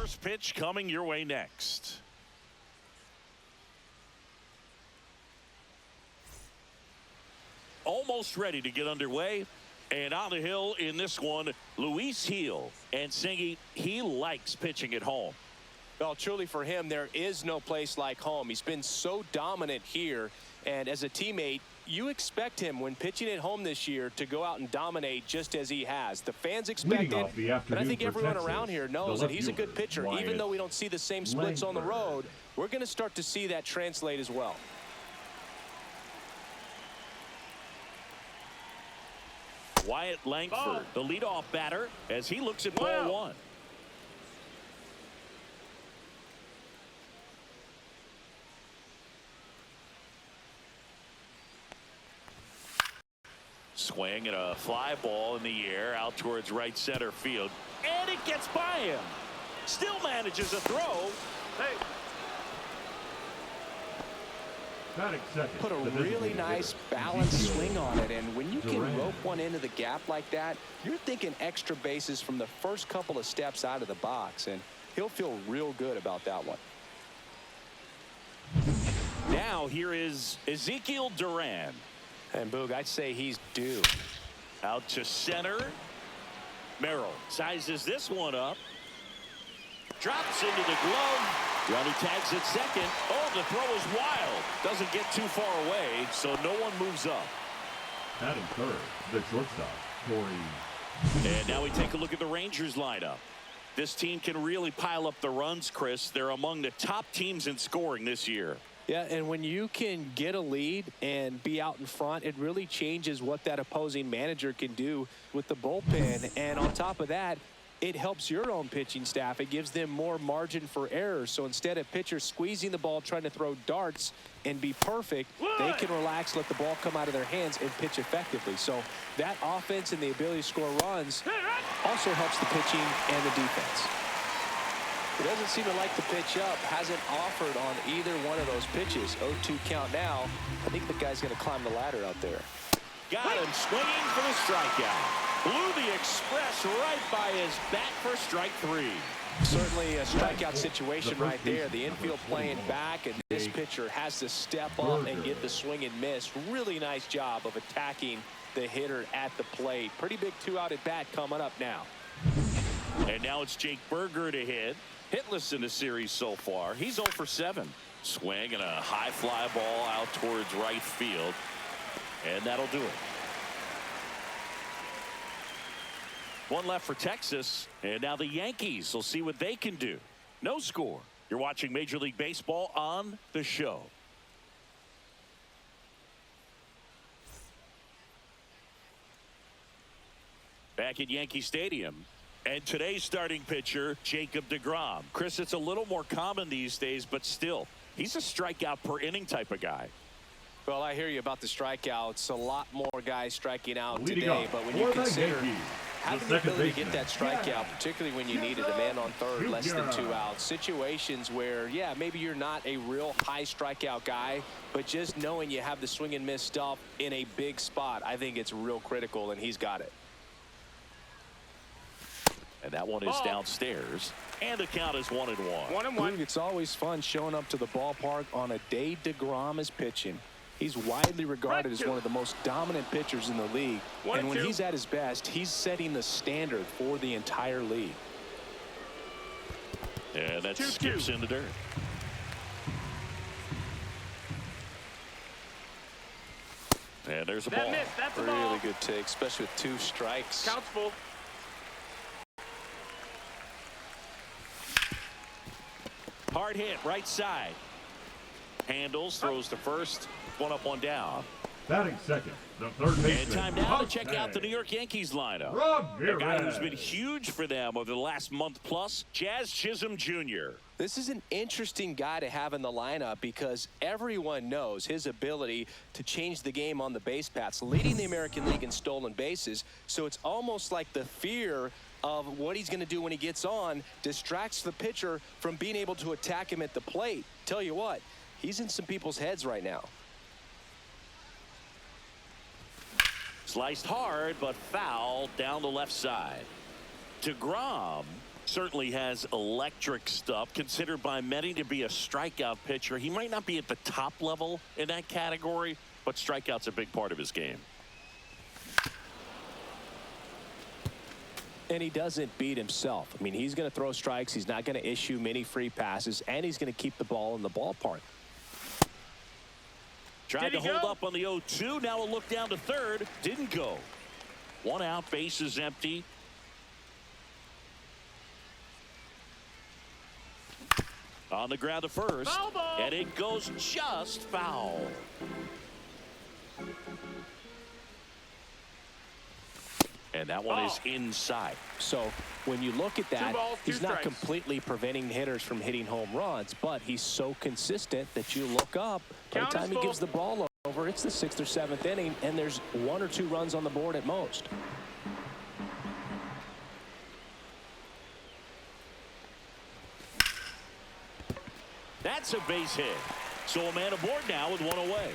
First pitch coming your way next. Almost ready to get underway. And on the hill in this one, Luis Heel. And Singy, he likes pitching at home. Well, truly for him, there is no place like home. He's been so dominant here. And as a teammate, you expect him when pitching at home this year to go out and dominate just as he has. The fans expect it, but I think everyone around here knows that he's a good pitcher. Even though we don't see the same splits on the road, we're going to start to see that translate as well. Wyatt Langford, the leadoff batter, as he looks at ball one. Swing and a fly ball in the air out towards right center field. And it gets by him. Still manages a throw. Hey. Put a really nice balanced swing on it, and when you can rope one into the gap like that, you're thinking extra bases from the first couple of steps out of the box, and he'll feel real good about that one. Now here is Ezekiel Duran. And Boog, I'd say he's due. Out to center. Merrill sizes this one up. Drops into the glove. Runner tags at second. Oh, the throw is wild. Doesn't get too far away, so no one moves up. Batting third, the shortstop, Corey. And now we take a look at the Rangers lineup. This team can really pile up the runs, Chris. They're among the top teams in scoring this year. Yeah, and when you can get a lead and be out in front, it really changes what that opposing manager can do with the bullpen. And on top of that, it helps your own pitching staff. It gives them more margin for error. So instead of pitchers squeezing the ball, trying to throw darts and be perfect, they can relax, let the ball come out of their hands and pitch effectively. So that offense and the ability to score runs also helps the pitching and the defense. He doesn't seem to like to pitch up. Hasn't offered on either one of those pitches. 0-2 count now. I think the guy's going to climb the ladder out there. Got him swinging for the strikeout. Blew the express right by his bat for strike three. Certainly a strikeout situation right there. The infield playing back, and this pitcher has to step up and get the swing and miss. Really nice job of attacking the hitter at the plate. Pretty big two-out at bat coming up now. And now it's Jake Berger to hit. Hitless in the series so far. He's 0 for 7. Swing and a high fly ball out towards right field. And that'll do it. One left for Texas, and now the Yankees will see what they can do. No score. You're watching Major League Baseball on the show. Back at Yankee Stadium, and today's starting pitcher, Jacob deGrom. Chris, it's a little more common these days, but still, he's a strikeout per inning type of guy. Well, I hear you about the strikeouts. A lot more guys striking out today, but when you consider having the ability to get that strikeout, particularly when you needed a man on third, less than 2 outs, situations where, yeah, maybe you're not a real high strikeout guy, but just knowing you have the swing and miss stuff in a big spot, I think it's real critical, and he's got it. And that one is downstairs, and the count is 1-1. 1-1. It's always fun showing up to the ballpark on a day deGrom is pitching. He's widely regarded as one of the most dominant pitchers in the league. And when he's at his best, he's setting the standard for the entire league. Yeah, that skips in the dirt. And there's a ball. That's a really good take, especially with 2 strikes. Count's full. Hard hit, right side. Handles, throws to first. One up, one down. Batting second, the third baseman. And time now to check out the New York Yankees lineup. A guy who's been huge for them over the last month plus, Jazz Chisholm Jr. This is an interesting guy to have in the lineup because everyone knows his ability to change the game on the base paths, leading the American League in stolen bases. So it's almost like the fear of what he's going to do when he gets on distracts the pitcher from being able to attack him at the plate. Tell you what, he's in some people's heads right now. Sliced hard, but foul down the left side. deGrom Certainly has electric stuff. Considered by many to be a strikeout pitcher. He might not be at the top level in that category, but strikeout's a big part of his game. And he doesn't beat himself. I mean, he's going to throw strikes. He's not going to issue many free passes, and he's going to keep the ball in the ballpark. Tried to hold up on the 0-2. Now a look down to third. Didn't go. One out, base is empty. On the ground to first. And it goes just foul. And that one is inside. So when you look at that, he's not completely preventing hitters from hitting home runs, but he's so consistent that you look up. By the time he gives the ball over, it's the 6th or 7th inning, and there's 1 or 2 runs on the board at most. That's a base hit. So a man aboard now with 1 away.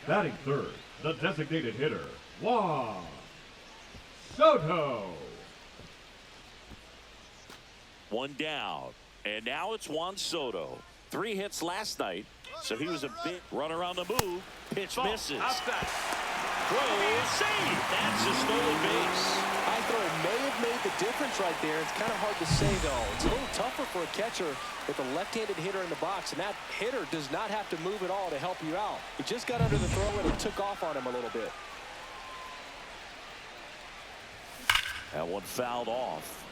Batting third, the designated hitter, Juan Soto. 1 down. And now it's Juan Soto. 3 hits last night. So he was a bit run around the move. Pitch misses. Throw, save. That's a stolen base. I throw may have made the difference right there. It's kind of hard to say, though. It's a little tougher for a catcher with a left-handed hitter in the box, and that hitter does not have to move at all to help you out. He just got under the throw and it took off on him a little bit. That one fouled off.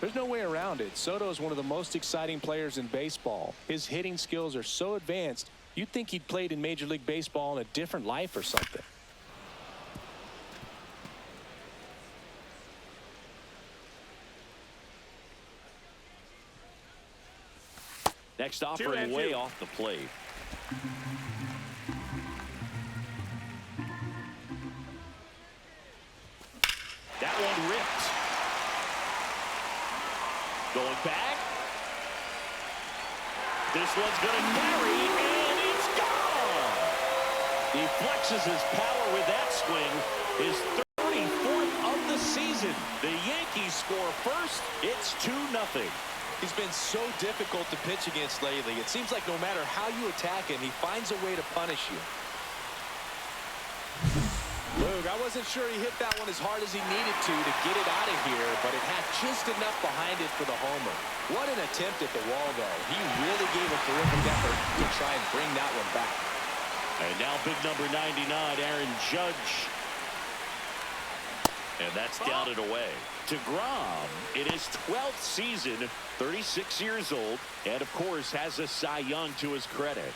There's no way around it. Soto is one of the most exciting players in baseball. His hitting skills are so advanced, you'd think he'd played in Major League Baseball in a different life or something. Next offering way off the plate. That one ripped. Going back. This one's going to carry, and it's gone. He flexes his power with that swing. His 34th of the season. The Yankees score first. It's 2-0. He's been so difficult to pitch against lately. It seems like no matter how you attack him, he finds a way to punish you. Luke, I wasn't sure he hit that one as hard as he needed to get it out of here, but it had just enough behind it for the homer. What an attempt at the wall, though. He really gave a terrific effort to try and bring that one back. And now big number 99, Aaron Judge. And that's down and away. DeGrom in his 12th season, 36 years old, and of course has a Cy Young to his credit.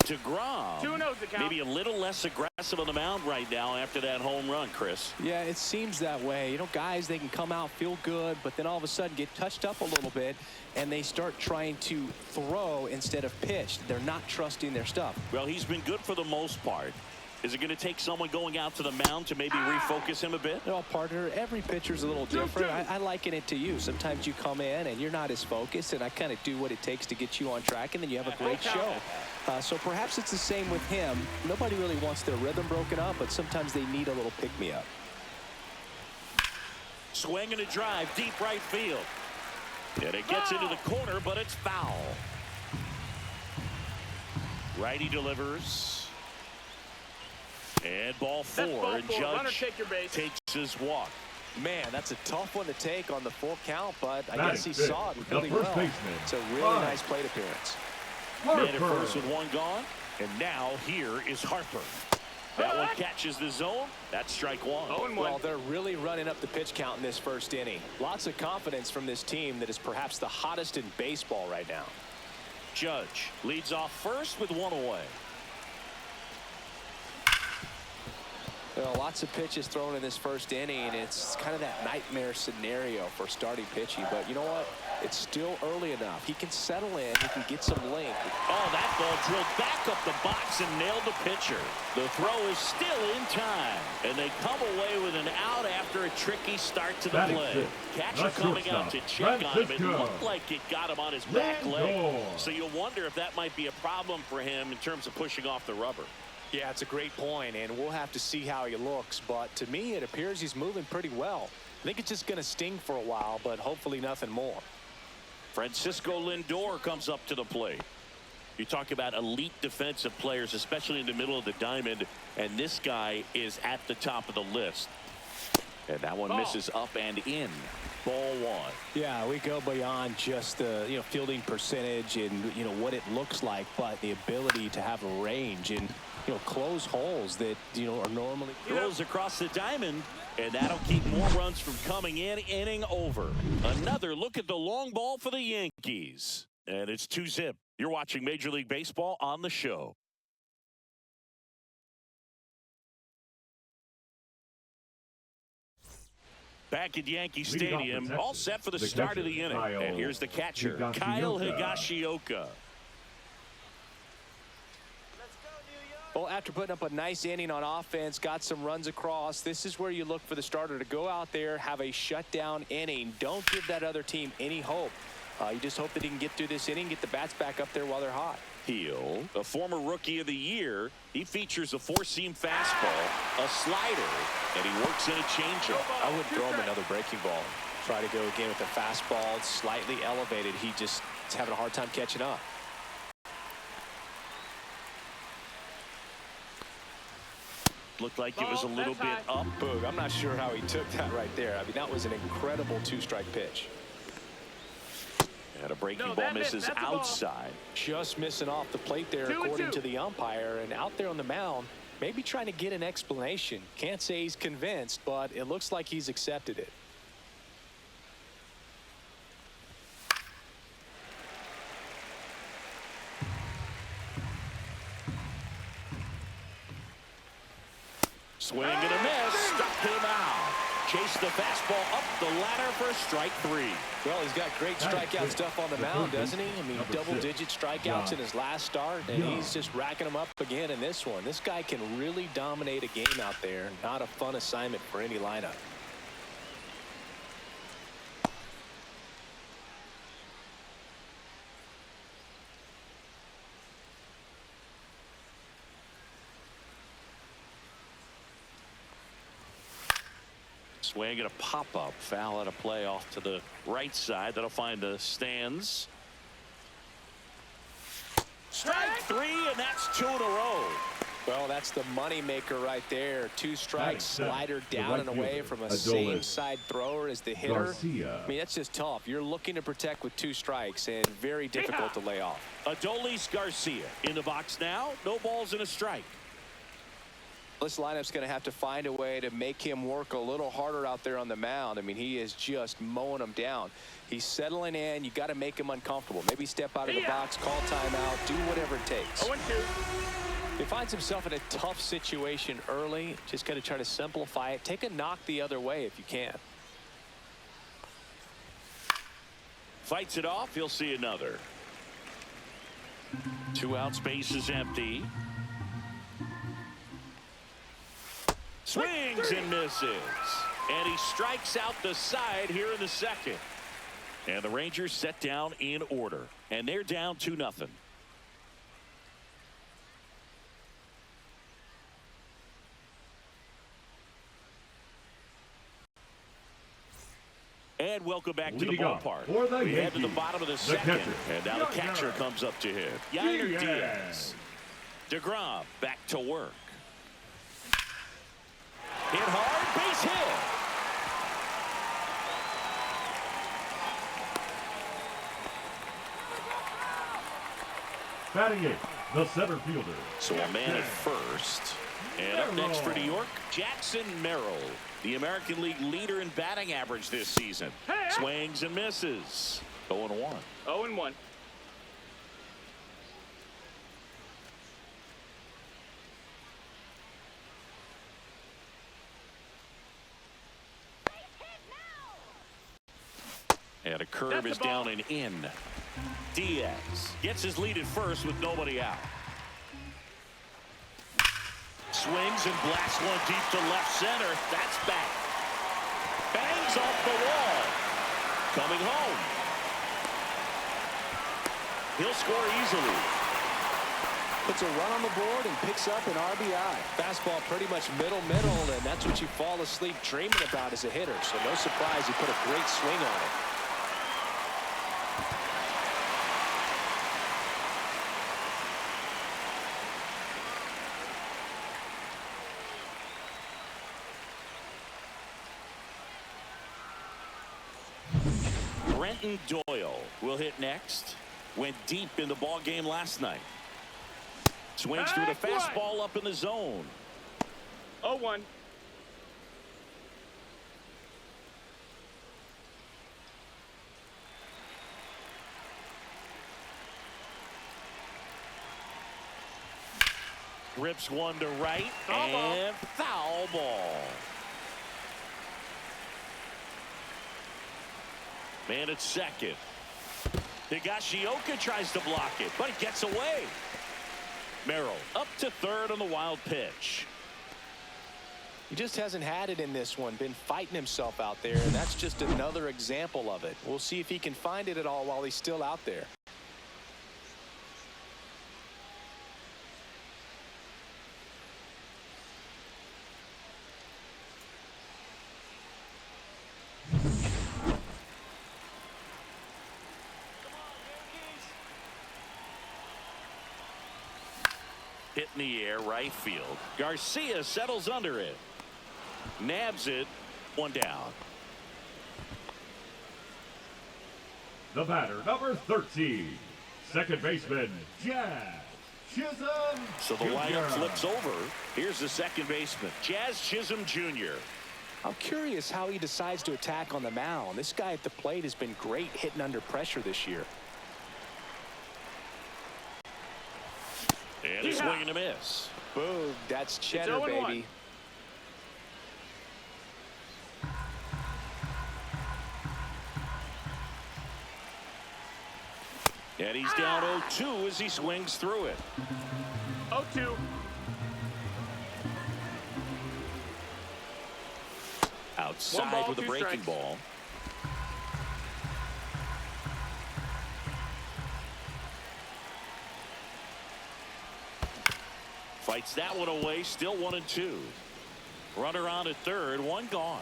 DeGrom, maybe a little less aggressive on the mound right now after that home run, Chris. Yeah, it seems that way. You know, guys, they can come out, feel good, but then all of a sudden get touched up a little bit, and they start trying to throw instead of pitch. They're not trusting their stuff. Well, he's been good for the most part. Is it going to take someone going out to the mound to maybe refocus him a bit? No, partner, every pitcher's a little different. I liken it to you. Sometimes you come in and you're not as focused, and I kind of do what it takes to get you on track, and then you have a great show. So perhaps it's the same with him. Nobody really wants their rhythm broken up, but sometimes they need a little pick-me-up. Swing and a drive, deep right field. And it gets into the corner, but it's foul. Righty delivers. And ball 4. Judge takes his walk. Man, that's a tough one to take on the full count, but I guess he saw it really well. It's a really nice plate appearance. Man at first with 1 gone. And now here is Harper. That one catches the zone. That's strike 1. Well, they're really running up the pitch count in this first inning. Lots of confidence from this team that is perhaps the hottest in baseball right now. Judge leads off first with 1 away. Lots of pitches thrown in this first inning. It's kind of that nightmare scenario for starting pitching. But you know what? It's still early enough. He can settle in. He can get some length. Oh, that ball drilled back up the box and nailed the pitcher. The throw is still in time, and they come away with an out after a tricky start to the play. Catcher coming out to check on him. It looked like it got him on his back leg. So you'll wonder if that might be a problem for him in terms of pushing off the rubber. Yeah, it's a great point, and we'll have to see how he looks. But to me, it appears he's moving pretty well. I think it's just going to sting for a while, but hopefully nothing more. Francisco Lindor comes up to the plate. You talk about elite defensive players, especially in the middle of the diamond, and this guy is at the top of the list. And that one misses up and in. Ball one. Yeah, we go beyond just the fielding percentage and what it looks like, but the ability to have a range and close holes that are normally throws across the diamond, and that'll keep more runs from coming in. Inning over. Another look at the long ball for the Yankees, and it's 2-0. You're watching Major League Baseball on the show. Back at Yankee Stadium, all set for the start of the inning. And here's the catcher, Kyle Higashioka. Well, after putting up a nice inning on offense, got some runs across, this is where you look for the starter to go out there, have a shutdown inning. Don't give that other team any hope. You just hope that he can get through this inning, get the bats back up there while they're hot. Heel, a former Rookie of the Year. He features a four-seam fastball, a slider, and he works in a changeup. I wouldn't throw him another breaking ball. Try to go again with the fastball, slightly elevated. He just is having a hard time catching up. Looked like it was a little bit up. Boog, I'm not sure how he took that right there. I mean, that was an incredible two-strike pitch. And a breaking ball misses outside. Just missing off the plate there, according to the umpire. And out there on the mound, maybe trying to get an explanation. Can't say he's convinced, but it looks like he's accepted it. Swing and a miss. Struck him out. Chased the fastball up the ladder for strike three. Well, he's got great strikeout stuff on the mound, doesn't he? I mean, double-digit strikeouts in his last start, and he's just racking them up again in this one. This guy can really dominate a game out there. Not a fun assignment for any lineup. Swing and a pop-up. Foul at a play off to the right side. That'll find the stands. Strike three, and that's 2 in a row. Well, that's the money maker right there. 2 strikes, slider down and away from a same side thrower as the hitter. I mean, that's just tough. You're looking to protect with 2 strikes and very difficult to lay off. Adolis Garcia in the box now. No balls and a strike. This lineup's going to have to find a way to make him work a little harder out there on the mound. I mean, he is just mowing them down. He's settling in. You got to make him uncomfortable. Maybe step out of the box, call timeout, do whatever it takes. 0-2. He finds himself in a tough situation early. Just got to try to simplify it. Take a knock the other way if you can. Fights it off. He'll see another. 2 out. Space is empty. Swings and misses. And he strikes out the side here in the second. And the Rangers set down in order. And they're down 2-0. And welcome back to the ballpark. We head to the bottom of the second. And now the catcher comes up to hit. Yainer Diaz. DeGrom back to work. Hit hard, base hit. Batting 8, the center fielder. So a man at first. And up next for New York, Jackson Merrill, the American League leader in batting average this season. Swings and misses. 0-1. 0-1. And a curve is down and in. Diaz gets his lead at first with nobody out. Swings and blasts one deep to left center. That's back. Bangs off the wall. Coming home. He'll score easily. Puts a run on the board and picks up an RBI. Fastball pretty much middle, and that's what you fall asleep dreaming about as a hitter. So no surprise he put a great swing on it. Brenton Doyle will hit next. Went deep in the ball game last night. Swings through the fastball up in the zone. 0-1. Rips one to right and foul ball. Man at second. Higashioka tries to block it, but it gets away. Merrill up to third on the wild pitch. He just hasn't had it in this one. Been fighting himself out there, and that's just another example of it. We'll see if he can find it at all while he's still out there. Hit in the air, right field. Garcia settles under it. Nabs it. One down. The batter, number 13. Second baseman, Jazz Chisholm. So the lineup flips over. Here's the second baseman, Jazz Chisholm Jr. I'm curious how he decides to attack on the mound. This guy at the plate has been great hitting under pressure this year. And a swing and a miss. Boom, that's cheddar, baby. And he's down 0-2 as he swings through it. 0-2. Outside with a breaking ball. Fights that one away. Still 1-2. Runner on at third. One gone.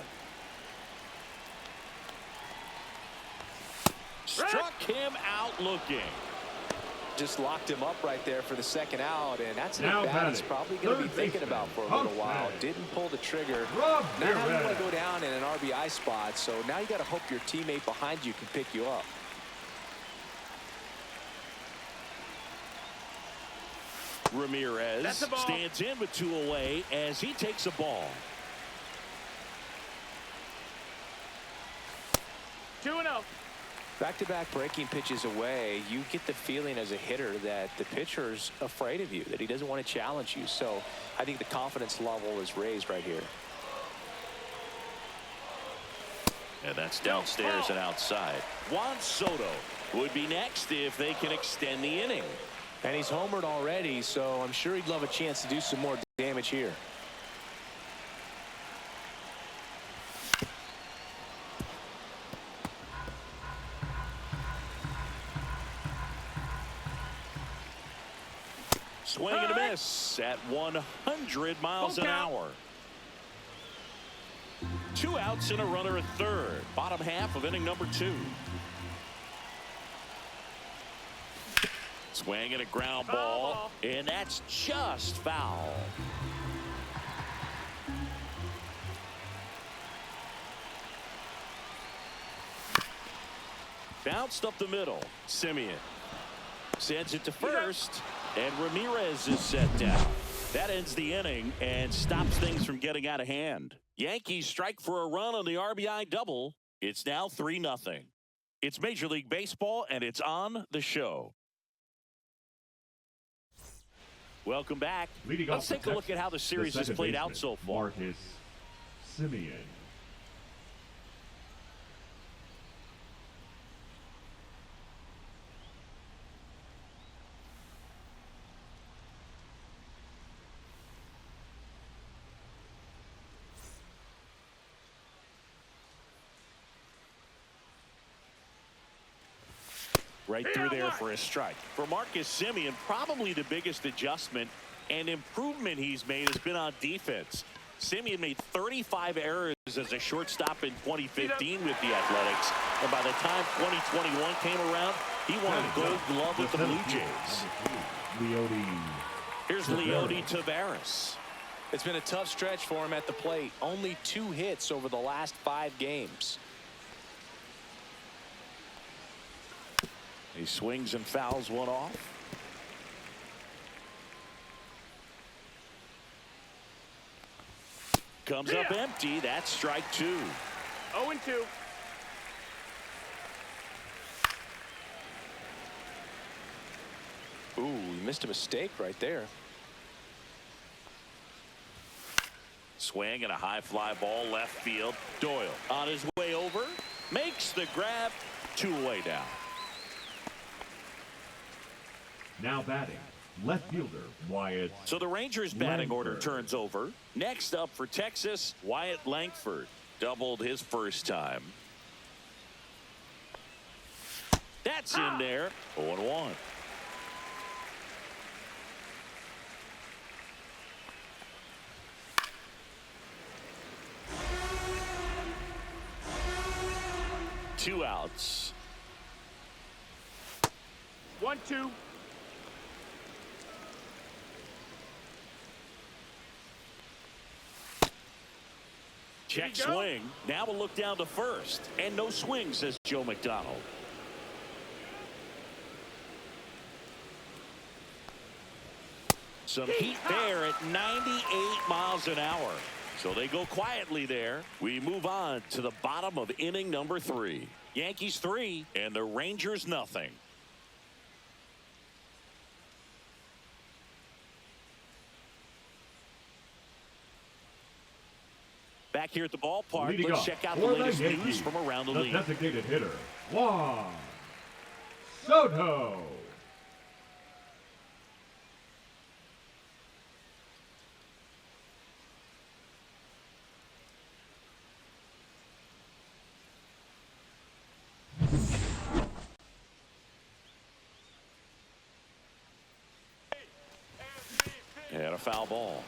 Struck him out looking. Just locked him up right there for the second out, and that's an at-bat he's probably going to be thinking about for a little while. Didn't pull the trigger. Now you want to go down in an RBI spot, so now you got to hope your teammate behind you can pick you up. Ramirez stands in with two away as he takes a ball. 2-0. Back-to-back breaking pitches away, you get the feeling as a hitter that the pitcher's afraid of you, that he doesn't want to challenge you. So I think the confidence level is raised right here. And that's downstairs and outside. Juan Soto would be next if they can extend the inning. And he's homered already, so I'm sure he'd love a chance to do some more damage here. Swing and a miss at 100 miles an hour. Two outs and a runner at third. Bottom half of inning number 2. Swing and a ground ball, and that's just foul. Bounced up the middle. Simeon sends it to first, and Ramirez is set down. That ends the inning and stops things from getting out of hand. Yankees strike for a run on the RBI double. It's now 3-0. It's Major League Baseball, and it's on the show. Welcome back. Let's take a look at how the series has played out so far. Marcus Simeon. Right through there for a strike. For Marcus Semien, probably the biggest adjustment and improvement he's made has been on defense. Semien made 35 errors as a shortstop in 2015 with the Athletics. And by the time 2021 came around, he won a Gold Glove with the Blue Jays. Here's Leody Taveras. It's been a tough stretch for him at the plate. Only 2 hits over the last 5 games. He swings and fouls one off. Comes up empty. That's strike 2. 0-2. Ooh, he missed a mistake right there. Swing and a high fly ball left field. Doyle on his way over. Makes the grab. 2 away down. Now batting, left fielder Wyatt. So the Rangers batting order Langford. turns over. Next up for Texas, Wyatt Langford. Doubled his first time. That's in there. 0-1. Two outs. 1-2. Check swing. Now we'll look down to first. And no swing, says Joe McDonald. Some heat there at 98 miles an hour. So they go quietly there. We move on to the bottom of inning number 3. Yankees 3 and the Rangers nothing. Back here at the ballpark, Leading let's up check out the for latest Yankees, news from around the league. Designated hitter, Juan Soto. And a foul ball.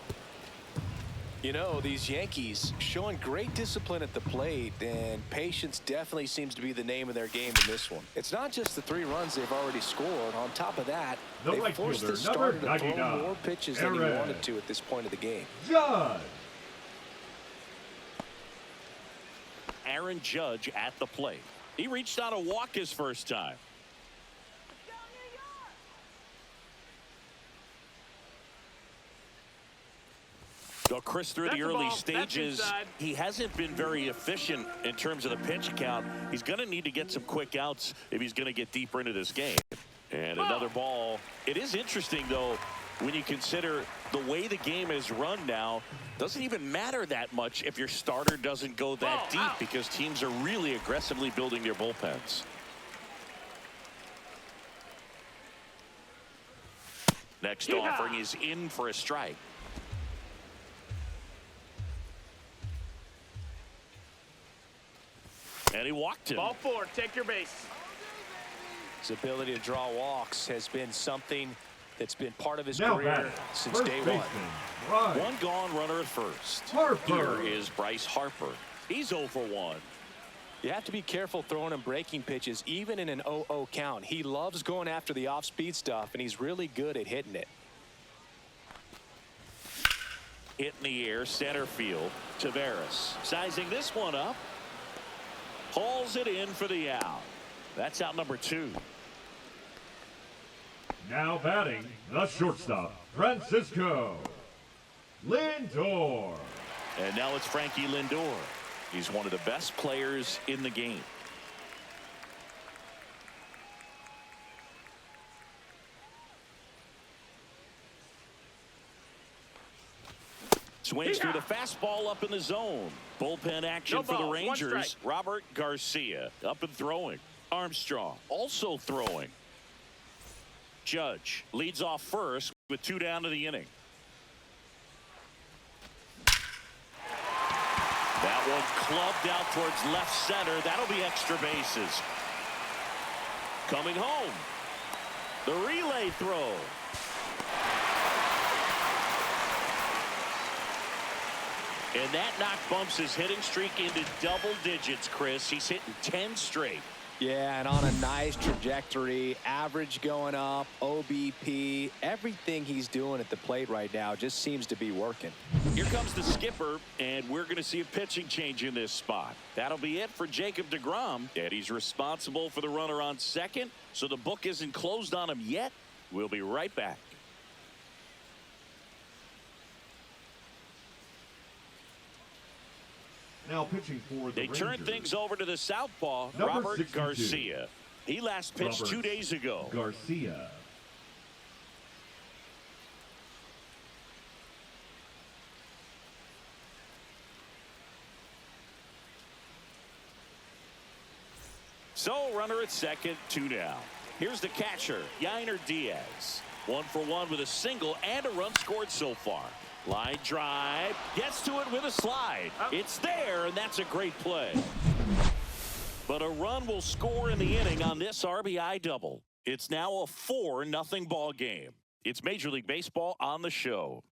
You know, these Yankees showing great discipline at the plate, and patience definitely seems to be the name of their game in this one. It's not just the 3 runs they've already scored. On top of that, they right forced fielder, the starter to number throw 99, more pitches than he Aaron wanted to at this point of the game. Judge. Aaron Judge at the plate. He reached on a walk his first time. Go Chris through That's the a early ball. That's stages. inside. He hasn't been very efficient in terms of the pitch count. He's going to need to get some quick outs if he's going to get deeper into this game. And another ball. It is interesting, though, when you consider the way the game is run now. Doesn't even matter that much if your starter doesn't go that deep because teams are really aggressively building their bullpens. Next offering is in for a strike. And he walked him. Ball 4. Take your base. His ability to draw walks has been something that's been part of his Now career batting, since first day baseman, one. Bryce One gone runner at first. Harper. Here is Bryce Harper. He's 0 for 1. You have to be careful throwing him breaking pitches, even in an 0-0 count. He loves going after the off-speed stuff, and he's really good at hitting it. Hit in the air, center field. Taveras sizing this one up. Hauls it in for the out. That's out number 2. Now batting, the shortstop, Francisco Lindor. And now it's Frankie Lindor. He's one of the best players in the game. Swings through the fastball up in the zone. Bullpen action for the balls, 1 Rangers. strike. Robert Garcia up and throwing. Armstrong also throwing. Judge leads off first with 2 down to the inning. That one clubbed out towards left center. That'll be extra bases. Coming home. The relay throw. And that knock bumps his hitting streak into double digits, Chris. He's hitting 10 straight. Yeah, and on a nice trajectory, average going up, OBP, everything he's doing at the plate right now just seems to be working. Here comes the skipper, and we're going to see a pitching change in this spot. That'll be it for Jacob deGrom, and he's responsible for the runner on second, so the book isn't closed on him yet. We'll be right back. Now pitching for the They Rangers. turn things over to the southpaw, Number Robert 62. Garcia. He last pitched Robert 2 days ago. Garcia. So runner at second, 2 down. Here's the catcher, Yainer Diaz. 1 for 1 with a single and a run scored so far. Line drive, gets to it with a slide. It's there, and that's a great play. But a run will score in the inning on this RBI double. It's now a 4-0 ball game. It's Major League Baseball on the show.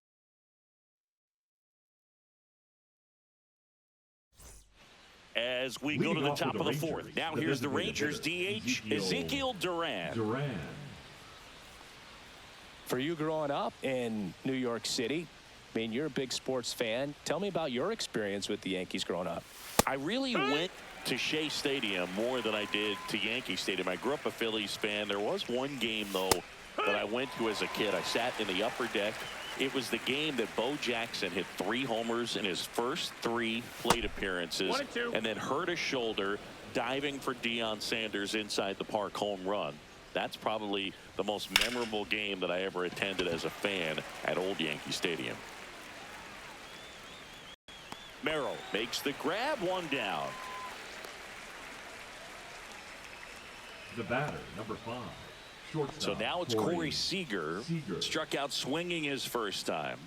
As we go to the top of the fourth. Now here's the Rangers DH, Ezekiel Duran. For you growing up in New York City, I mean, you're a big sports fan. Tell me about your experience with the Yankees growing up. I really went to Shea Stadium more than I did to Yankee Stadium. I grew up a Phillies fan. There was one game, though, that I went to as a kid. I sat in the upper deck. It was the game that Bo Jackson hit 3 homers in his first 3 plate appearances and then hurt his shoulder diving for Deion Sanders inside the park home run. That's probably the most memorable game that I ever attended as a fan at Old Yankee Stadium. Merrill makes the grab, 1 down. The batter, number 5. Shortstop, So now it's Corey Seager. Struck out swinging his first time.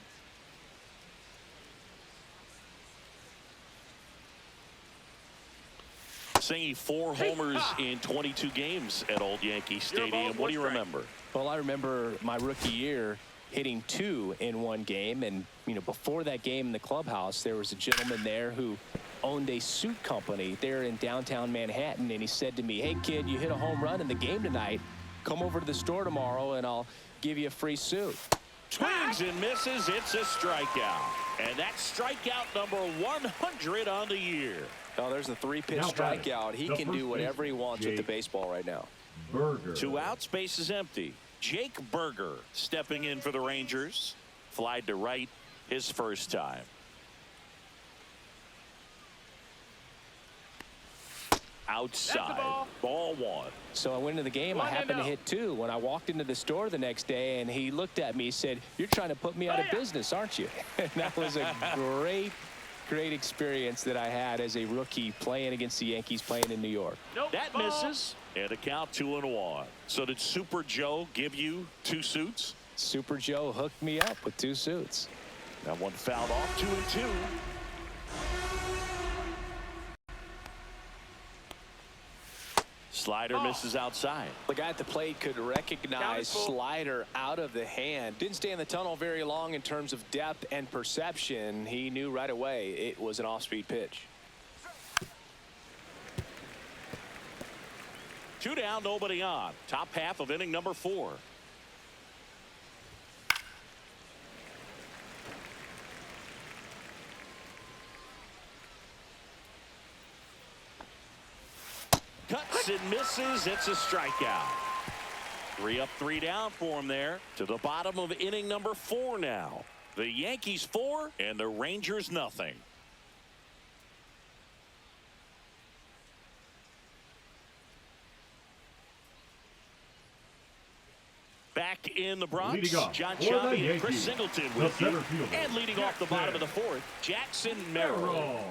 Singing 4 homers in 22 games at Old Yankee Stadium. What do you remember? Well, I remember my rookie year hitting 2 in 1 game. And, you know, before that game in the clubhouse, there was a gentleman there who owned a suit company there in downtown Manhattan. And he said to me, "Hey, kid, you hit a home run in the game tonight. Come over to the store tomorrow and I'll give you a free suit." Swings and misses. It's a strikeout. And that's strikeout number 100 on the year. Oh, there's a 3-pitch strikeout. He can do whatever he wants with the baseball right now. Burger. 2 outs, base is empty. Jake Burger stepping in for the Rangers. Flied to right his first time. Outside. Ball 1. So I went into the game. I happened to hit 2 when I walked into the store the next day, and he looked at me and said, "You're trying to put me out of business, aren't you?" And that was a great experience that I had as a rookie playing against the Yankees, playing in New York. That misses. And a count 2-1. So did Super Joe give you 2 suits? Super Joe hooked me up with 2 suits. That one fouled off. 2-2. Slider misses outside. The guy at the plate could recognize slider out of the hand. Didn't stay in the tunnel very long in terms of depth and perception. He knew right away it was an off-speed pitch. 2 down, nobody on. Top half of inning number 4. Cuts and misses. It's a strikeout. 3 up, 3 down for him there. To the bottom of inning number 4 now. The Yankees 4 and the Rangers nothing. Back in the Bronx, John Sciambi and Chris Singleton with you. And leading off the bottom of the 4th, Jackson Merrill.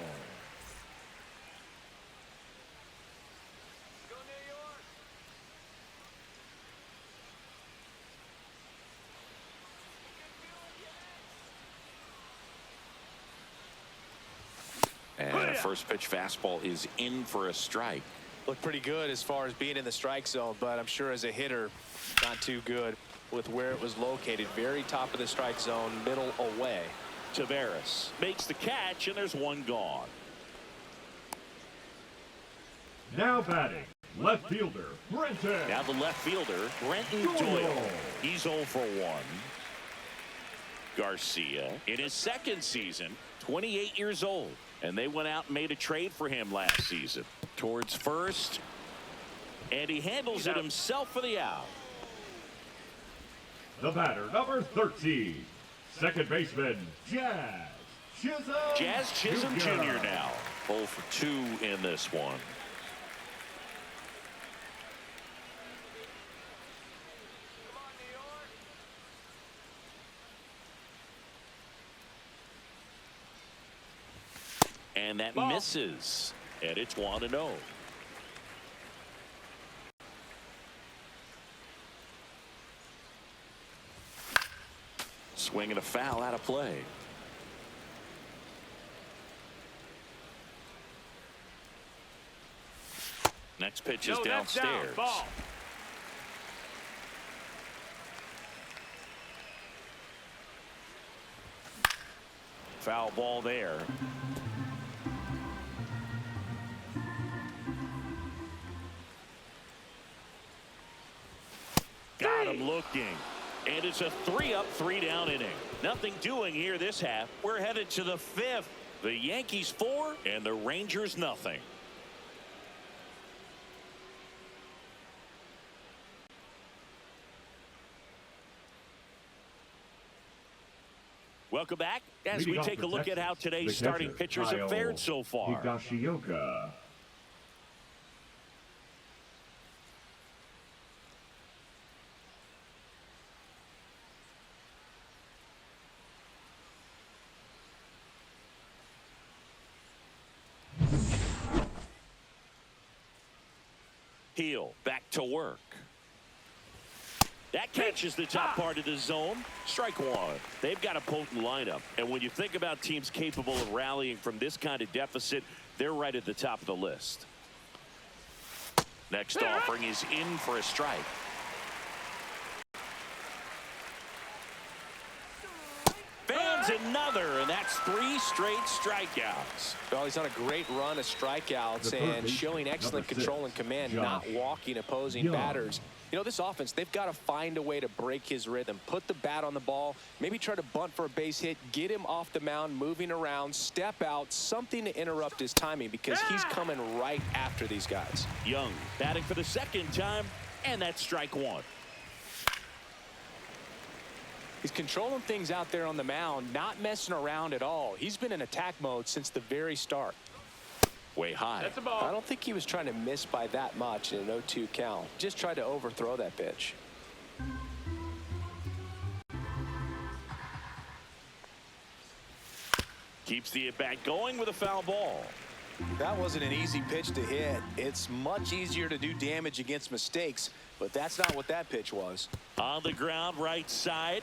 And a first pitch fastball is in for a strike. Looked pretty good as far as being in the strike zone, but I'm sure as a hitter, not too good with where it was located. Very top of the strike zone, middle away. Tavares makes the catch, and there's one gone. Now batting, left fielder, Brenton. Now the left fielder, Brenton Doyle. He's 0 for 1. Garcia in his second season, 28 years old. And they went out and made a trade for him last season. Towards first. And he handles it himself for the out. The batter, number 13, second baseman, Jazz Chisholm. Jazz Chisholm Jr. now. 0 for 2 in this one. And that misses. And it's 1-0. Swing and a foul out of play. Next pitch is downstairs. Ball. Foul ball there. Got him looking. And it's a 3-up, 3-down inning. Nothing doing here this half. We're headed to the 5th. The Yankees 4 and the Rangers nothing. Welcome back as we take a look at how today's starting pitchers have fared so far. Higashioka. Heel back to work. That catches the top part of the zone. Strike one. They've got a potent lineup. And when you think about teams capable of rallying from this kind of deficit, they're right at the top of the list. Next offering is in for a strike. Fans another, and that's 3 straight strikeouts. Well, he's on a great run of strikeouts and showing excellent control and command, not walking opposing batters. You know, this offense, they've got to find a way to break his rhythm, put the bat on the ball, maybe try to bunt for a base hit, get him off the mound, moving around, step out, something to interrupt his timing because he's coming right after these guys. Young batting for the second time, and that's strike one. He's controlling things out there on the mound, not messing around at all. He's been in attack mode since the very start. Way high. That's a ball. I don't think he was trying to miss by that much in an 0-2 count. Just tried to overthrow that pitch. Keeps the at-bat going with a foul ball. That wasn't an easy pitch to hit. It's much easier to do damage against mistakes, but that's not what that pitch was. On the ground, right side.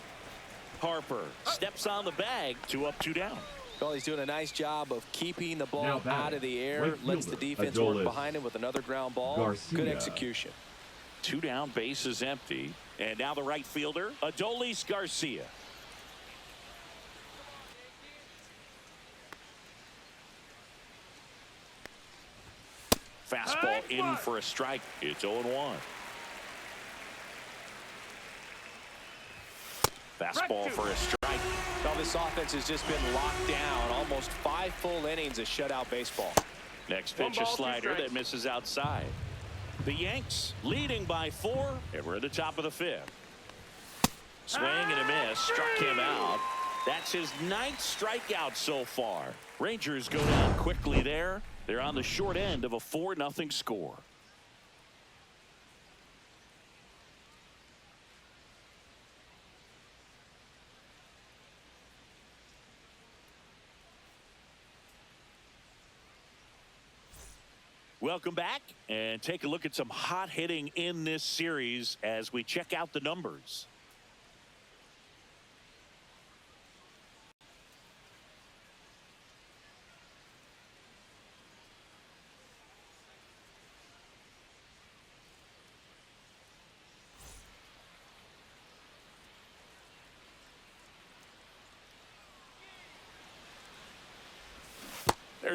Harper steps on the bag. 2 up, 2 down. Well, he's doing a nice job of keeping the ball out of the air. Right Lets the fielder, defense work behind him with another ground ball. Garcia. Good execution. 2 down, base is empty. And now the right fielder, Adolis Garcia. Fastball in for a strike. It's 0-1. Fastball for a strike. Well, this offense has just been locked down. Almost 5 full innings of shutout baseball. Next pitch, a slider that misses outside. The Yanks leading by 4, and we're at the top of the 5th. Swing and a miss. Struck him out. That's his 9th strikeout so far. Rangers go down quickly there. They're on the short end of a 4-0 score. Welcome back, and take a look at some hot hitting in this series as we check out the numbers.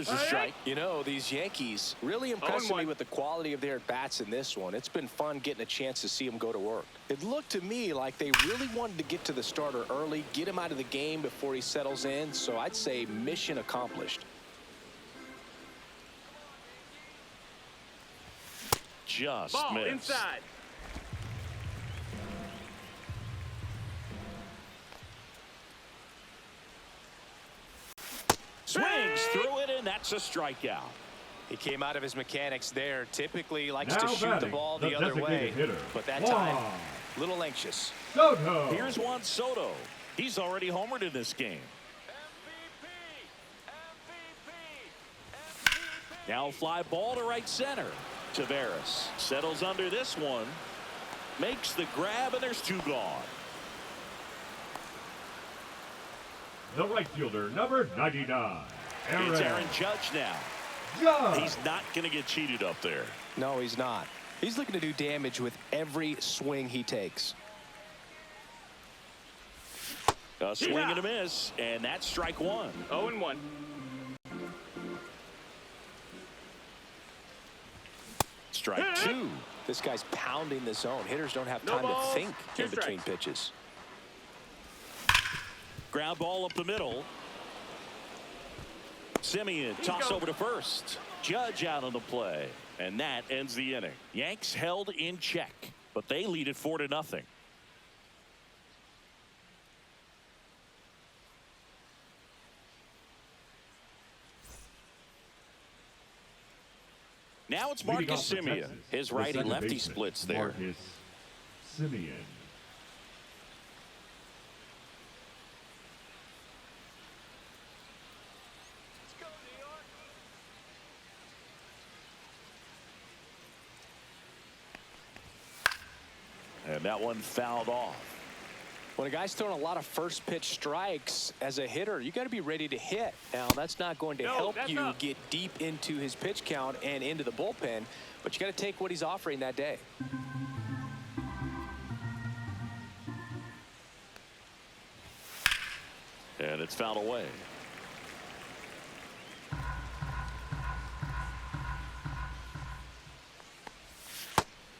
There's a strike. You know, these Yankees really impressing me with the quality of their at-bats in this one. It's been fun getting a chance to see them go to work. It looked to me like they really wanted to get to the starter early, get him out of the game before he settles in. So I'd say mission accomplished. Just Ball missed. inside. Swings through it, and that's a strikeout. He came out of his mechanics there. Typically likes Now to shoot the batting, ball the the other way. designated hitter, But that Juan time, a little anxious. Soto. Here's Juan Soto. He's already homered in this game. Now fly ball to right center. Taveras settles under this one. Makes the grab, and there's two gone. The right fielder, number 99. It's Aaron Judge now. Judge. He's not going to get cheated up there. No, he's not. He's looking to do damage with every swing he takes. A swing and a miss, and that's strike one. 0-1. Strike two. This guy's pounding the zone. Hitters don't have No time balls, to think two in between strikes. pitches. Ground ball up the middle. Simeon toss over to first. Judge out on the play, and that ends the inning. Yanks held in check, but they lead it 4-0. Now it's Leading Marcus off for Simeon. Texas, His the righty-lefty second baseman, splits there. Marcus Simeon. And that one fouled off. When a guy's throwing a lot of first pitch strikes as a hitter, you got to be ready to hit. Now, that's not going to help you get deep into his pitch count and into the bullpen, but you got to take what he's offering that day. And it's fouled away.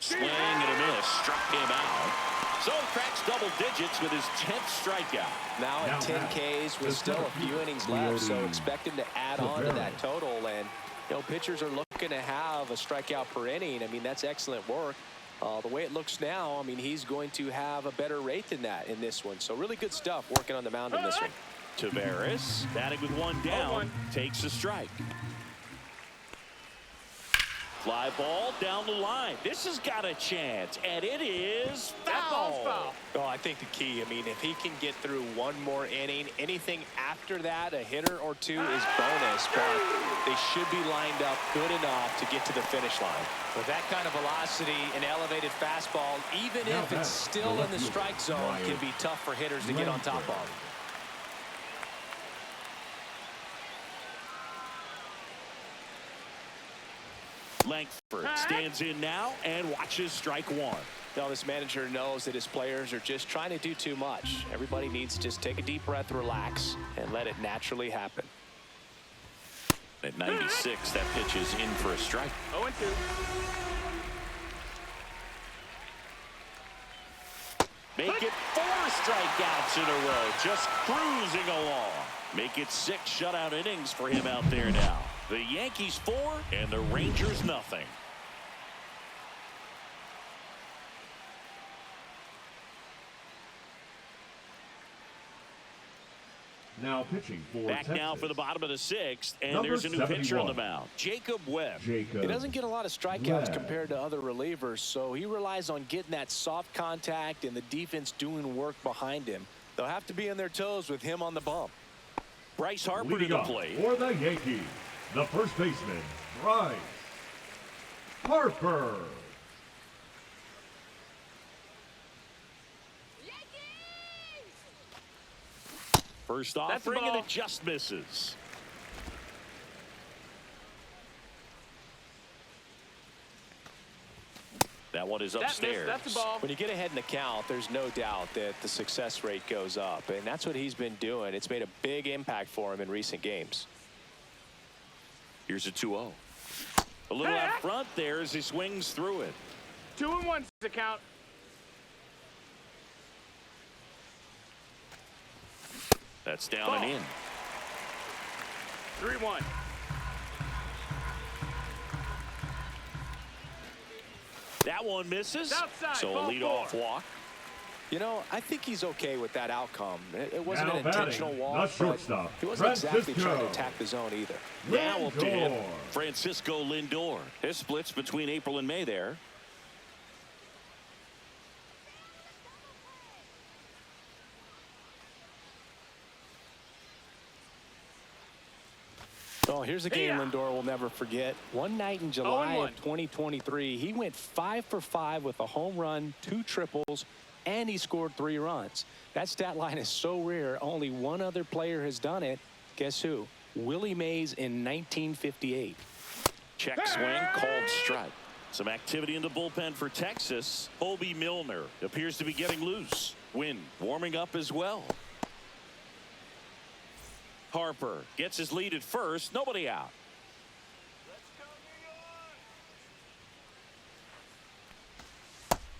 Swing and a miss. Struck him out. So he cracks double digits with his 10th strikeout. Now at 10 Ks with still a few innings left, so expect him to add on to that total. And, you know, pitchers are looking to have a strikeout per inning. I mean, that's excellent work. The way it looks now, I mean, he's going to have a better rate than that in this one. So really good stuff working on the mound in this one. Taveras, batting with one down, takes a strike. Fly ball down the line. This has got a chance, and it is foul. Oh, I think the key, I mean, if he can get through one more inning, anything after that, a hitter or two is bonus, but they should be lined up good enough to get to the finish line. With that kind of velocity, an elevated fastball, even if it's still in the strike zone, can be tough for hitters to get on top of. Langford stands in now and watches strike one. Now, this manager knows that his players are just trying to do too much. Everybody needs to just take a deep breath, relax, and let it naturally happen. At 96, that pitch is in for a strike. 0-2. Make it 4 strikeouts in a row, just cruising along. Make it 6 shutout innings for him out there now. The Yankees 4 and the Rangers nothing. Now pitching for Back Texas. now for the bottom of the 6th, and Number there's a new pitcher on the 71. mound, Jacob Webb. Jacob. He doesn't get a lot of strikeouts Webb. compared to other relievers, so he relies on getting that soft contact and the defense doing work behind him. They'll have to be on their toes with him on the bump. Bryce Harper to Leading the up plate. for the Yankees, the first baseman, Bryce Harper. First That's the offering, and ball. it just misses. That one is upstairs. That's the ball. When you get ahead in the count, there's no doubt that the success rate goes up, and that's what he's been doing. It's made a big impact for him in recent games. Here's a 2-0. A little out front there as he swings through it. 2-1 to count. That's down and in. 3-1. That one misses. Outside, So a ball leadoff 4. walk. You know, I think he's okay with that outcome. It wasn't Now an intentional batting, walk, the shortstop, but he wasn't exactly Francisco. trying to attack the zone either. Now up to him, Lindor. Francisco Lindor. His splits between April and May there. Oh, here's a game Lindor will never forget. One night in July of 2023, he went 5 for 5 with a home run, 2 triples, and he scored 3 runs. That stat line is so rare, only one other player has done it. Guess who? Willie Mays in 1958. Check swing, called strike. Some activity in the bullpen for Texas. Hobie Milner appears to be getting loose. Wynn warming up as well. Harper gets his lead at first. Nobody out.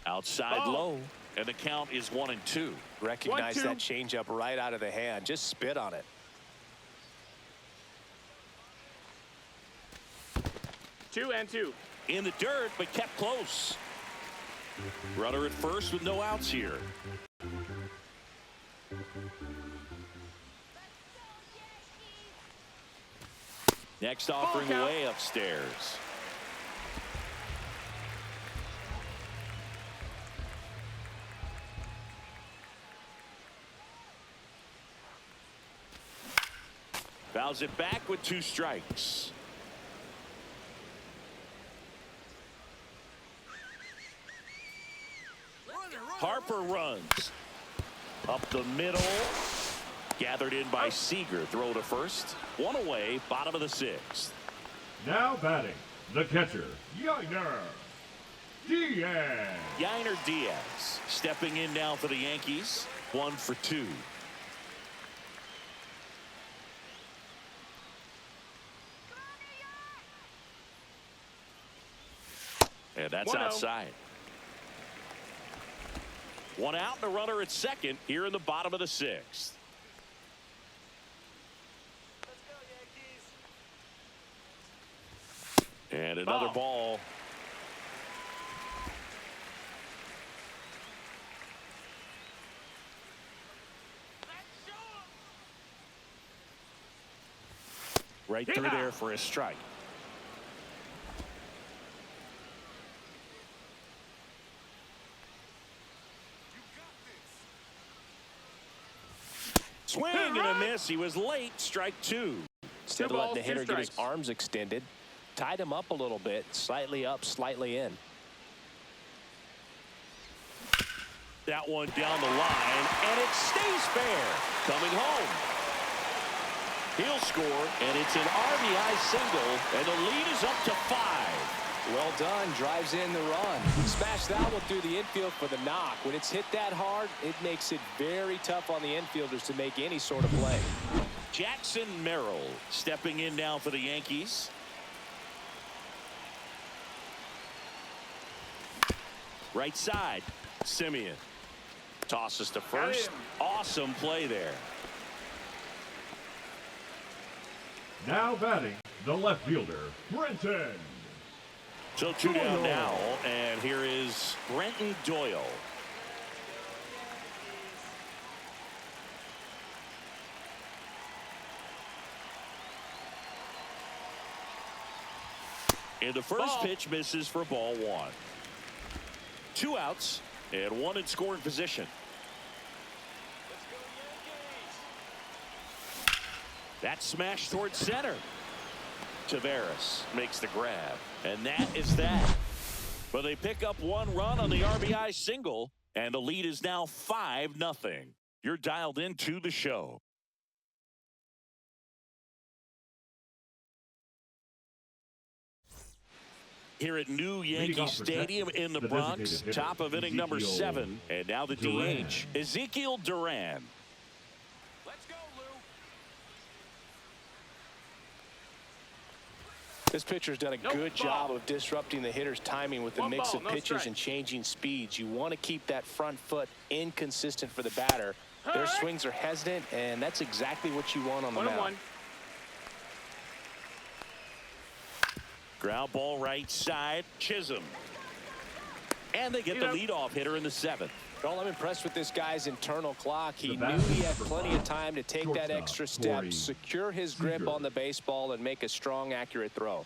Outside low. And the count is 1-2. Recognize 1-2. that changeup right out of the hand. Just spit on it. 2-2. In the dirt, but kept close. Runner at first with no outs here. Next offering way upstairs. Fouls it back with 2 strikes. Harper runs up the middle. Gathered in by Seager. Throw to first. 1 away. Bottom of the 6th. Now batting, the catcher, Yainer Diaz. Yainer Diaz stepping in now for the Yankees. 1 for 2. And that's 1-0. outside. 1 out and a runner at second here in the bottom of the 6th. And another ball. Right through there for a strike. Swing and a miss. He was late. Strike 2. Instead of letting the hitter get his arms extended, tied him up a little bit, slightly up, slightly in. That one down the line, and it stays fair. Coming home. He'll score, and it's an RBI single, and the lead is up to 5. Well done. Drives in the run. Smashed that one through the infield for the knock. When it's hit that hard, it makes it very tough on the infielders to make any sort of play. Jackson Merrill stepping in now for the Yankees. Right side, Simeon tosses to first. Awesome play there. Now batting, the left fielder, Brenton. So 2 down now, and here is Brenton Doyle. And the first pitch misses for ball 1. 2 outs and 1 in scoring position. That smash towards center. Tavares makes the grab, and that is that. But they pick up 1 run on the RBI single, and the lead is now 5-0. You're dialed into the show. Here at New Yankee Stadium in the Bronx, top of inning number 7, and now the DH, Ezekiel Duran. Let's go, Lou. This pitcher's done a good job of disrupting the hitter's timing with the mix of pitches and changing speeds. You want to keep that front foot inconsistent for the batter. Their swings are hesitant, and that's exactly what you want on the mound. Ground ball right side. Chisholm. And they get the leadoff hitter in the 7th. Well, I'm impressed with this guy's internal clock. He knew he had plenty of time to take that extra step, secure his grip on the baseball, and make a strong, accurate throw.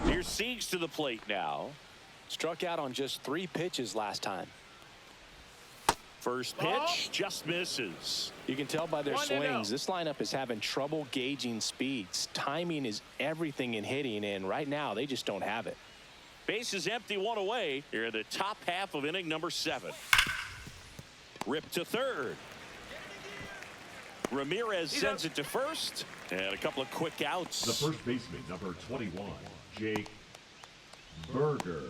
Here's Seager to the plate now. Struck out on just 3 pitches last time. First pitch just misses. You can tell by their swings, this lineup is having trouble gauging speeds. Timing is everything in hitting, and right now they just don't have it. Base is empty, 1 away. Here in the top half of inning number 7. Ripped to third. Ramirez sends it to first. And a couple of quick outs. The first baseman, number 21, Jake Berger.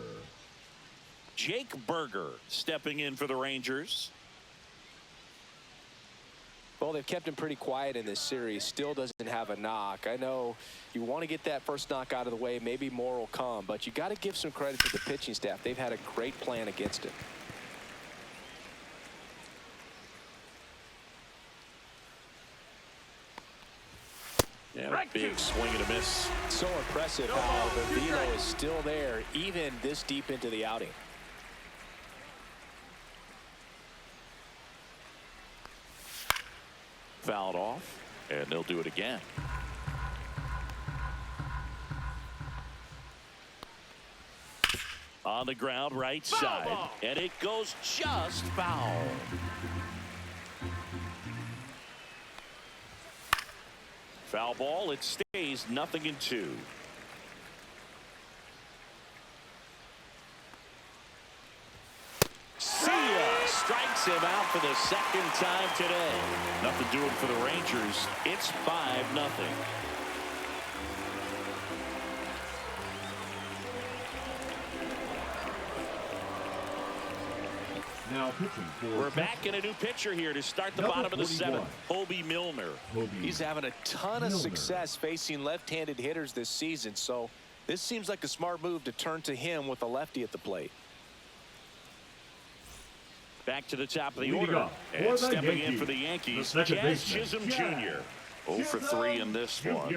Jake Berger stepping in for the Rangers. Well, they've kept him pretty quiet in this series. Still doesn't have a knock. I know you want to get that first knock out of the way. Maybe more will come, but you got to give some credit to the pitching staff. They've had a great plan against it. Yeah, a big swing and a miss. So impressive how the velo is still there, even this deep into the outing. Fouled off, and they'll do it again. On the ground, right side, and it goes just foul. Foul ball, it stays 0-2. Strikes him out for the 2nd time today. Nothing doing for the Rangers. It's 5-0. Now pitching for We're back in a new pitcher here to start the bottom of the 7th. Hobie Milner. He's having a ton of success facing left-handed hitters this season, so this seems like a smart move to turn to him with a lefty at the plate. Back to the top of the order. And stepping in for the Yankees, Jazz Chisholm Jr. 0 for 3 in this one.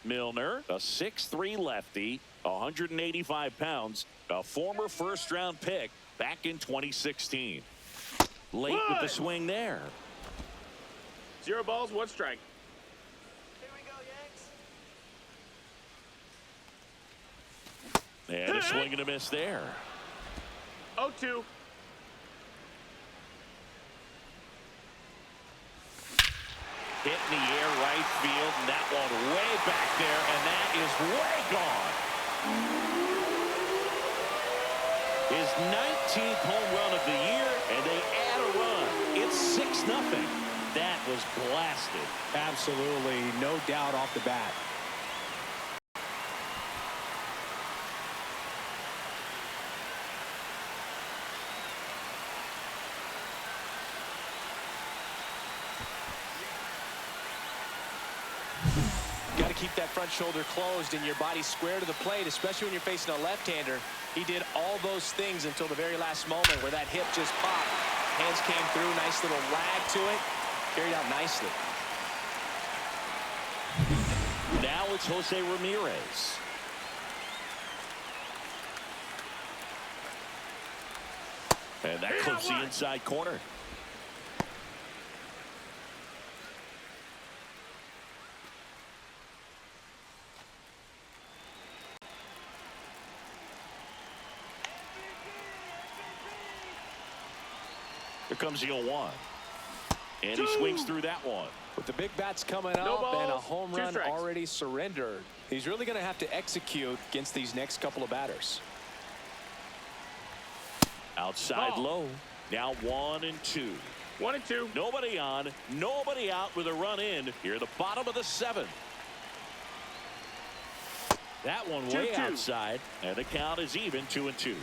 Milner, a 6'3 lefty, 185 pounds, a former first-round pick back in 2016. Late with the swing there. 0 balls, 1 strike. Here we go, Yanks. And a swing and a miss there. 0-2. Hit in the air right field, and that one way back there, and that is way gone. His 19th home run of the year, and they add a run. It's 6-0. That was blasted. Absolutely, no doubt off the bat. Got to keep that front shoulder closed and your body square to the plate, especially when you're facing a left-hander. He did all those things until the very last moment where that hip just popped. Hands came through, nice little lag to it. Carried out nicely. Now it's Jose Ramirez. And that clips the inside corner. Here comes the 0-1. And he swings through that one. With the big bats coming up and a home run already surrendered, he's really going to have to execute against these next couple of batters. Outside low. Now 1-2. 1-2. Nobody on, nobody out with a run in here at the bottom of the 7th. That one way outside, and the count is even 2-2.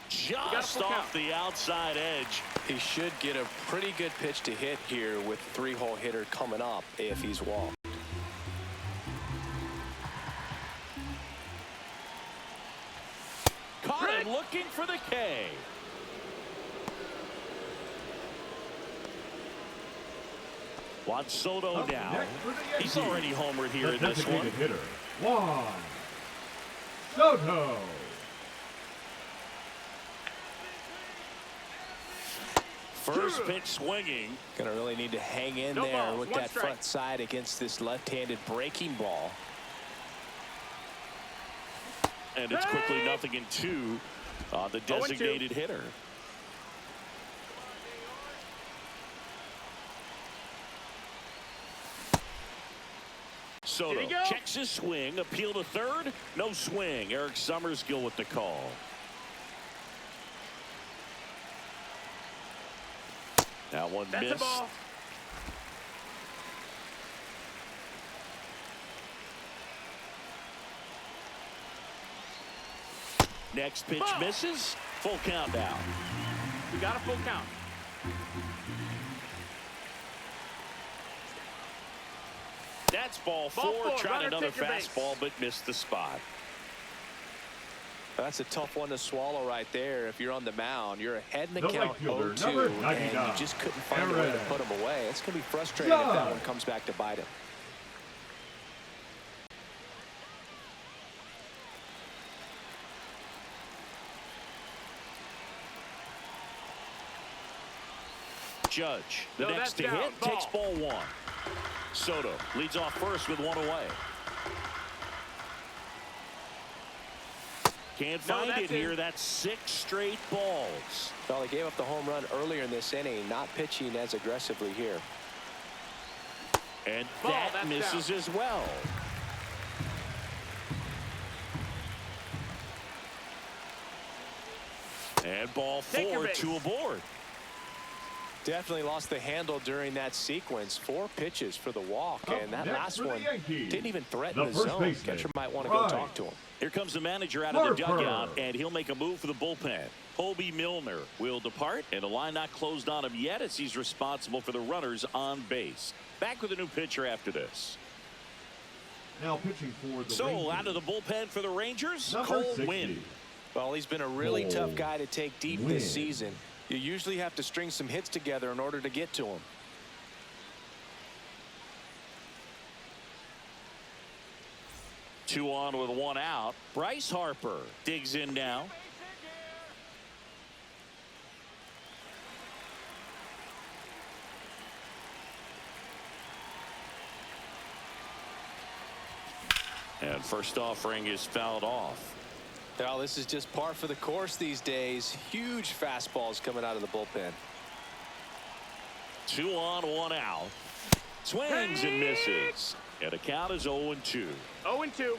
just off the outside edge. He should get a pretty good pitch to hit here with the 3-hole hitter coming up if he's walked. Caught him looking for the K. Juan Soto now. He's already homered here in this one. Hitter, Juan Soto. First pitch swinging. Gonna really need to hang in No there balls, with one that strike. front side against this left-handed breaking ball. And it's quickly 0-2 on the designated hitter. Soto checks his swing. Appeal to third. No swing. Eric Summerskill with the call. That one That's missed. a ball. Next pitch misses. Full count now. We got a full count. That's ball Ball four. four. Tried Runner, another take your base. fastball, but missed the spot. That's a tough one to swallow right there. If you're on the mound, you're ahead in the The count right fielder, 0-2, number and 99, you just couldn't find a way to Aaron. put him away. It's going to be frustrating if that one comes back to bite him. Judge, the No, next to that's down. hit, Ball. takes ball one. Soto leads off first with one away. Can't No, find that's it here. in. That's 6 straight balls. Well, he gave up the home run earlier in this inning, not pitching as aggressively here. And Ball, that that's misses down. as well. And ball Take your four, base. 2 aboard. Definitely lost the handle during that sequence. 4 pitches for the walk, Up and that next last for the one Yankees, didn't even threaten the the first zone. baseman, Catcher might want to go Bryce. talk to him. Here comes the manager out of the Harper. dugout, and he'll make a move for the bullpen. Hobie Milner will depart, and the line not closed on him yet as he's responsible for the runners on base. Back with a new pitcher after this. Now pitching for the So Rangers, out of the bullpen for the Rangers, number Cole 60, Winn. Well, he's been a really Cole tough guy to take deep Winn. this season. You usually have to string some hits together in order to get to him. Two on with 1 out. Bryce Harper digs in now. And first offering is fouled off. Well, this is just par for the course these days. Huge fastballs coming out of the bullpen. 2 on, 1 out. Swings and misses. And the count is 0-2. 0-2.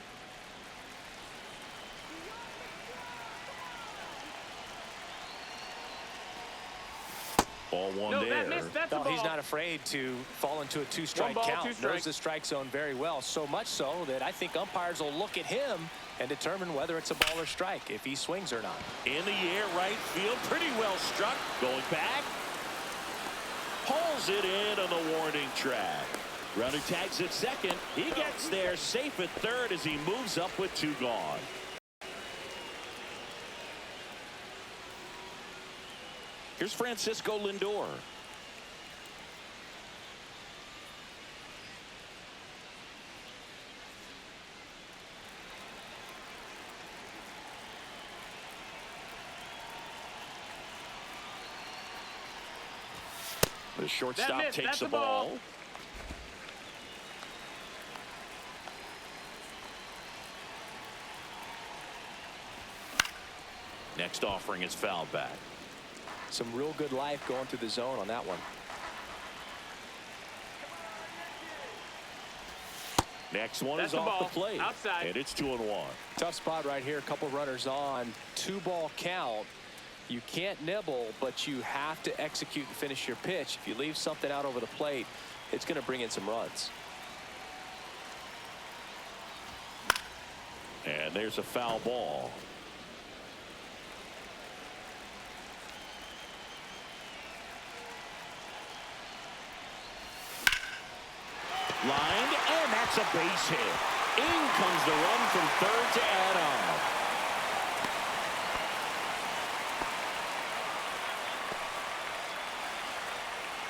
Ball 1 No, there. that missed. That's a No, ball. he's not afraid to fall into a 2-strike 1 ball, count. 2 Knows strikes. the strike zone very well, so much so that I think umpires will look at him and determine whether it's a ball or strike, if he swings or not. In the air, right field. Pretty well struck. Going back. Pulls it in on the warning track. Runner tags at second. He gets there safe at third as he moves up with 2 gone. Here's Francisco Lindor. The shortstop missed. takes That's the a ball. ball. Next offering is fouled back. Some real good life going through the zone on that one. Next one That's is the off ball. the plate. Outside. And it's 2-1. Tough spot right here. A couple runners on. 2-ball count. You can't nibble, but you have to execute and finish your pitch. If you leave something out over the plate, it's going to bring in some runs. And there's a foul ball. Lined, and that's a base hit. In comes the run from third to add on.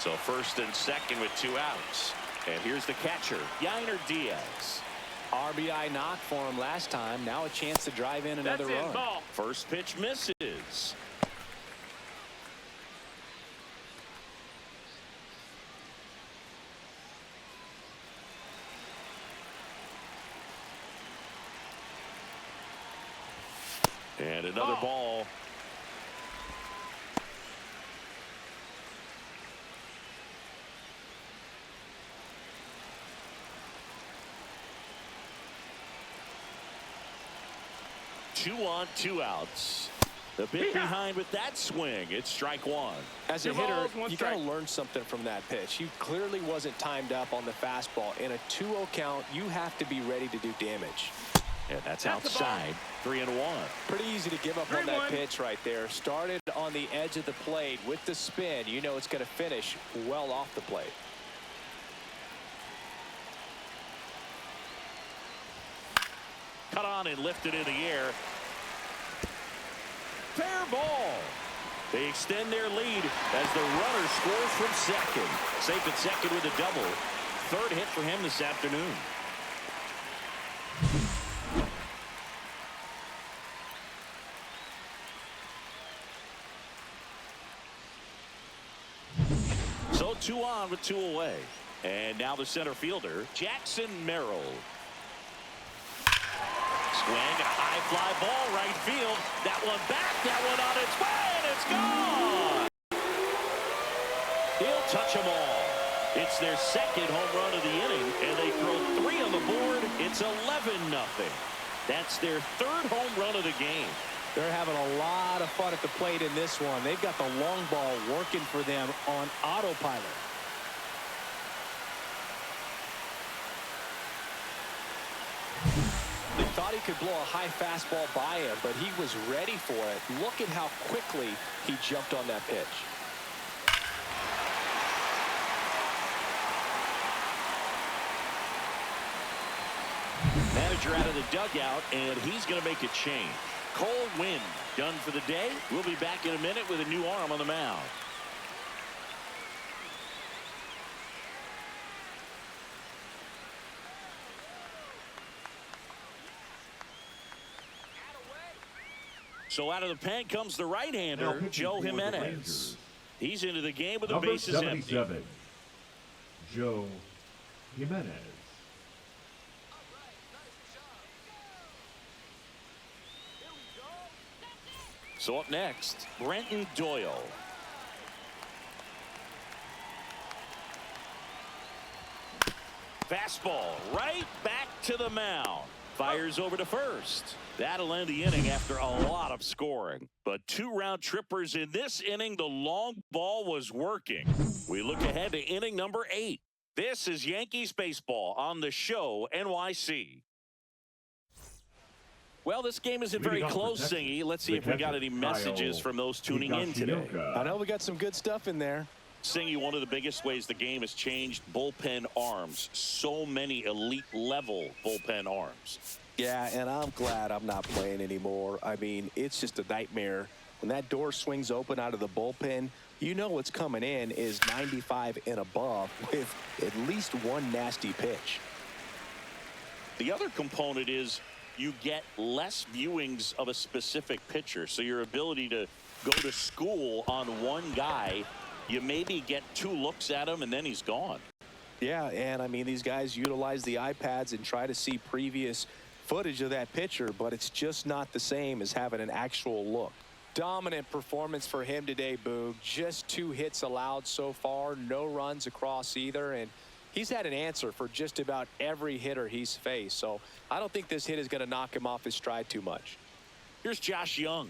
So first and second with 2 outs. And here's the catcher, Yainer Diaz. RBI knock for him last time. Now a chance to drive in another run. Ball. First pitch misses. And another ball. Two on, 2 outs. The pitch behind with that swing. It's strike one. As a 2 hitter, balls, 1 you strike. got to learn something from that pitch. He clearly wasn't timed up on the fastball. In a 2-0 count, you have to be ready to do damage. And that's That's the outside. 3-1. Pretty easy to give up on 3-1. that pitch right there. Started on the edge of the plate with the spin. You know it's going to finish well off the plate. Cut on and lifted in the air. Fair ball. They extend their lead as the runner scores from second. Safe at second with a double. Third hit for him this afternoon. So 2 on with 2 away. And now the center fielder, Jackson Merrill. Swing, a high fly ball, right field. That one back, that one on its way, and it's gone. He'll touch them all. It's their second home run of the inning, and they throw 3 on the board. It's 11-0. That's their 3rd home run of the game. They're having a lot of fun at the plate in this one. They've got the long ball working for them on autopilot. They thought he could blow a high fastball by him, but he was ready for it. Look at how quickly he jumped on that pitch. Manager out of the dugout, and he's going to make a change. Cole Winn done for the day. We'll be back in a minute with a new arm on the mound. So out of the pen comes the right-hander, Joe Jimenez. He's into the game with the bases empty. 77, Joe Jimenez. So up next, Brenton Doyle. Fastball right back to the mound. Fires over to first. That'll end the inning after a lot of scoring. But 2 round trippers in this inning. The long ball was working. We look ahead to inning number 8. This is Yankees baseball on the show NYC. Well, this game isn't very close, Singy. Let's see if we got any messages from those tuning in today. I know we got some good stuff in there. Singy, one of the biggest ways the game has changed, bullpen arms. So many elite level bullpen arms. Yeah, and I'm glad I'm not playing anymore. I mean, it's just a nightmare. When that door swings open out of the bullpen, you know what's coming in is 95 and above with at least one nasty pitch. The other component is you get less viewings of a specific pitcher. So your ability to go to school on one guy, you maybe get 2 looks at him and then he's gone. Yeah, and I mean, these guys utilize the iPads and try to see previous footage of that pitcher, but it's just not the same as having an actual look. Dominant performance for him today, Boog. Just 2 hits allowed so far, no runs across either, and he's had an answer for just about every hitter he's faced. So I don't think this hit is going to knock him off his stride too much. Here's Josh Young.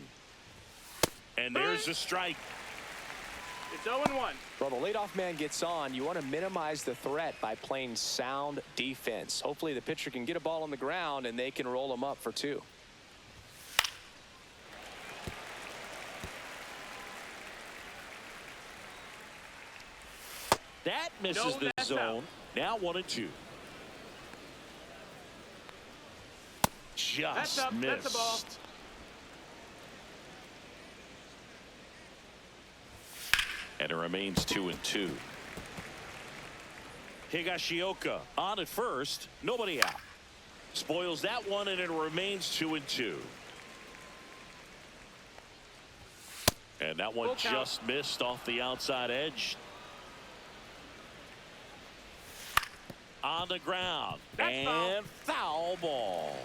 And there's a strike. It's 0-1. Well, the leadoff man gets on. You want to minimize the threat by playing sound defense. Hopefully the pitcher can get a ball on the ground and they can roll him up for 2. That misses the zone. Now 1-2. just That's missed. a ball. And it remains 2-2. Higashioka on at first, nobody out. Spoils that one, and it remains 2-2. And that one just missed off the outside edge. On the ground. And foul ball.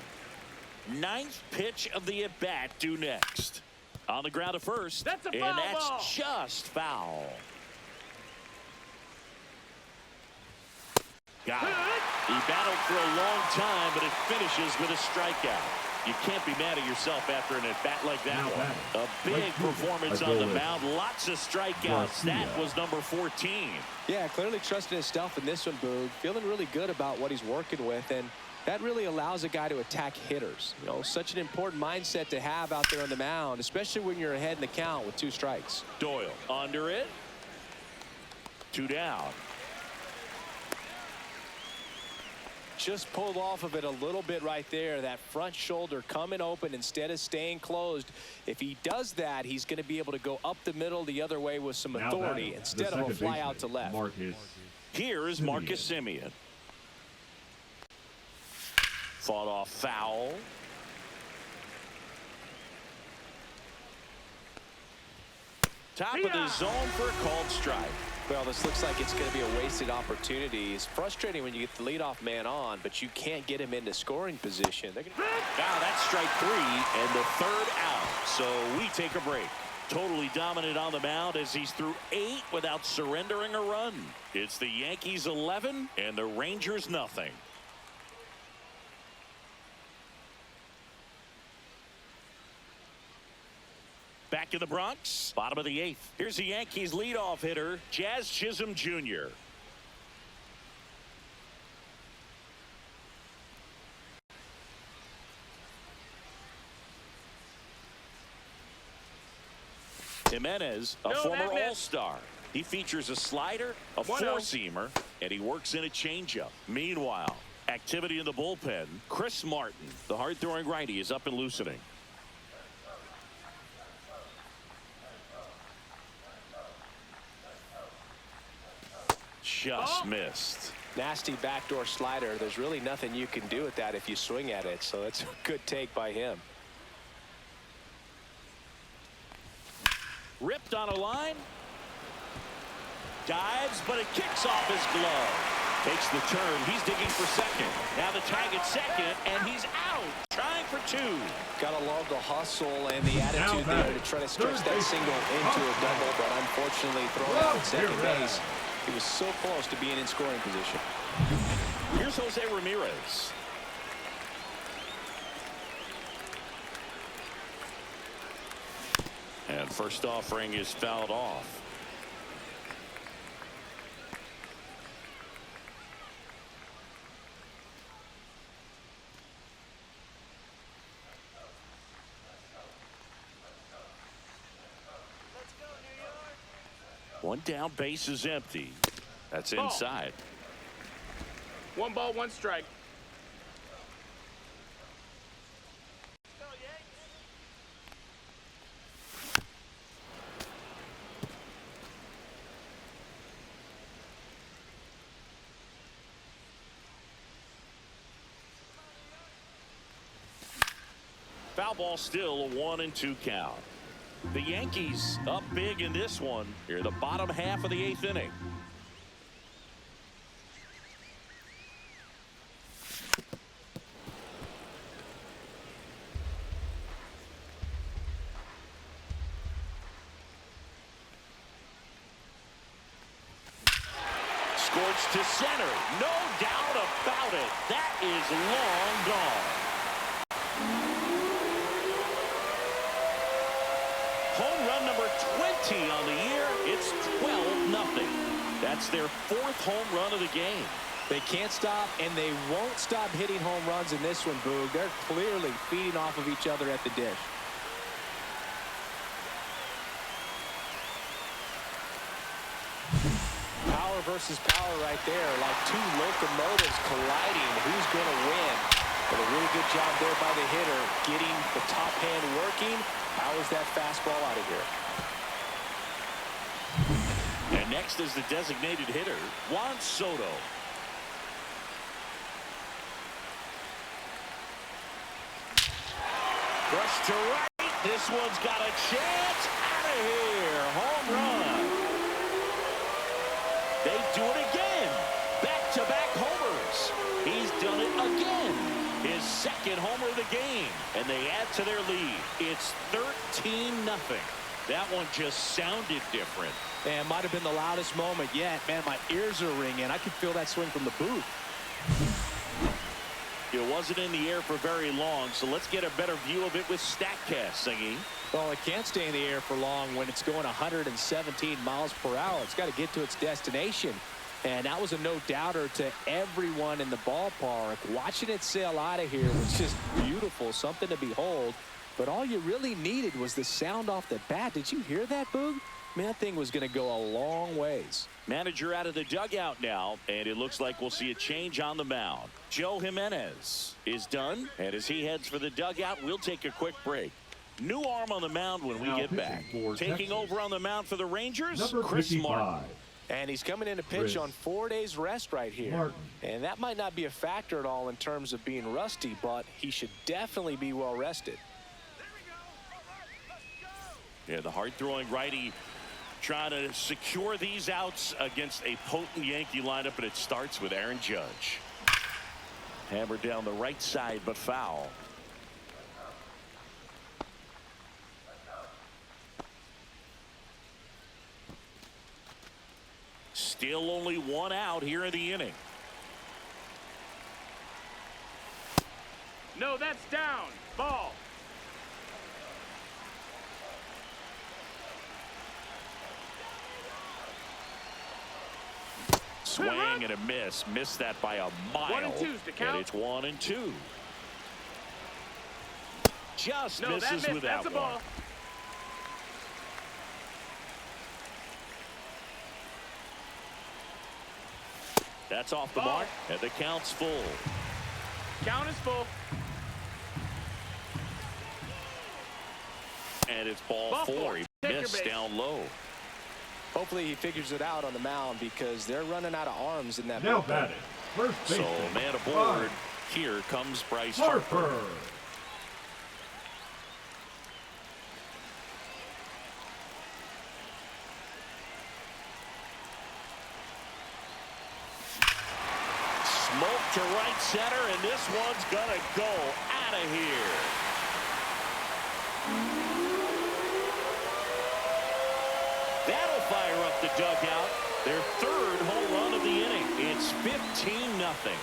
Ninth pitch of the at-bat due next. On the ground at first. That's a foul and that's ball. just foul. Got it. He battled for a long time, but it finishes with a strikeout. You can't be mad at yourself after an at-bat like that one. A big performance on the mound. Lots of strikeouts. That was number 14. Yeah, clearly trusting his stuff in this one, Boog. Feeling really good about what he's working with, and that really allows a guy to attack hitters. You know, such an important mindset to have out there on the mound, especially when you're ahead in the count with 2 strikes. Doyle under it. 2 down. Just pulled off of it a little bit right there. That front shoulder coming open instead of staying closed. If he does that, he's going to be able to go up the middle the other way with some authority instead of a fly out to left. Here is Marcus Semien. Fought off foul. Top of the zone for a called strike. Well, this looks like it's going to be a wasted opportunity. It's frustrating when you get the leadoff man on, but you can't get him into scoring position. Now that's strike 3 and the 3rd out. So we take a break. Totally dominant on the mound as he's through 8 without surrendering a run. It's the Yankees 11 and the Rangers nothing. Back in the Bronx, bottom of the 8th. Here's the Yankees leadoff hitter, Jazz Chisholm Jr. Jimenez, a former All-Star. He features a slider, a four-seamer, and he works in a changeup. Meanwhile, activity in the bullpen. Chris Martin, the hard-throwing righty, is up and loosening. Just missed. Nasty backdoor slider. There's really nothing you can do with that if you swing at it. So that's a good take by him. Ripped on a line. Dives, but it kicks off his glove. Takes the turn. He's digging for second. Now the tag at second, and he's out. Trying for 2. Gotta love the hustle and the attitude there to try to stretch that single into a double, but unfortunately thrown out at second base. He was so close to being in scoring position. Here's Jose Ramirez. And first offering is fouled off. Let's go, New York. One down, base is empty. That's inside. 1 ball, 1 strike. Go, Yanks. Foul ball, still a 1-2 count. The Yankees up big in this one. Here, the bottom half of the 8th inning. Scorched to center. No doubt about it. That is long gone. Home run number 20 on the year. It's 12-0. That's their 4th home run of the game. They can't stop, and they won't stop hitting home runs in this one, Boog. They're clearly feeding off of each other at the dish. Power versus power right there, like 2 locomotives colliding. Who's going to win? But a really good job there by the hitter, getting the top hand working. Powers that fastball out of here. And next is the designated hitter, Juan Soto. Brush to right. This one's got a chance. Out of here. Home run. They do it again. Back-to-back homers. He's done it again. His second homer of the game. And they add to their lead. It's 13-0. That one just sounded different. And might have been the loudest moment yet. Man, my ears are ringing. I could feel that swing from the booth. It wasn't in the air for very long, so let's get a better view of it with StatCast, Singy. Well, it can't stay in the air for long when it's going 117 miles per hour. It's got to get to its destination. And that was a no-doubter to everyone in the ballpark. Watching it sail out of here was just beautiful, something to behold. But all you really needed was the sound off the bat. Did you hear that, Boog? Man, that thing was going to go a long ways. Manager out of the dugout now, and it looks like we'll see a change on the mound. Joe Jimenez is done, and as he heads for the dugout, we'll take a quick break. New arm on the mound when we get back. Taking over on the mound for the Rangers, Chris Martin. And he's coming in to pitch on 4 days rest right here. And that might not be a factor at all in terms of being rusty, but he should definitely be well rested. Yeah, the hard-throwing righty trying to secure these outs against a potent Yankee lineup, and it starts with Aaron Judge. Hammered down the right side, but foul. Still only one out here in the inning. No, that's down. Ball. Swing and a miss. Missed that by a mile. 1 and 2's to count. And it's 1 and 2. Just No, misses that with that's that a ball. one. That's off the mark, and the count's full. Count is full. And it's ball Ball 4. He Take your missed base. down low. Hopefully he figures it out on the mound because they're running out of arms in that Now bullpen. batting, first So baseman, man aboard. Here comes Bryce Harper. Harper. Smoke to right center, and this one's gonna go out of here. That'll fire up the dugout. Their third home run of the inning. It's 15-0.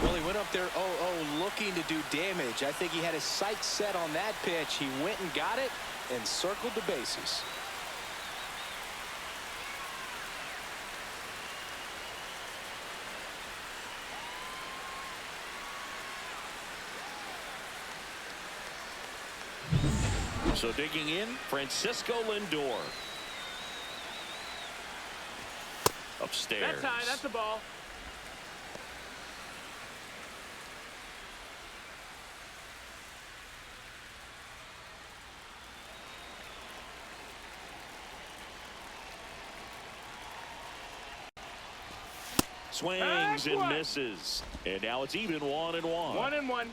Well, he went up there 0-0 looking to do damage. I think he had his sights set on that pitch. He went and got it and circled the bases. So digging in, Francisco Lindor. Upstairs. That's high. That's a ball. Swings and misses. And now it's even 1-1. 1-1.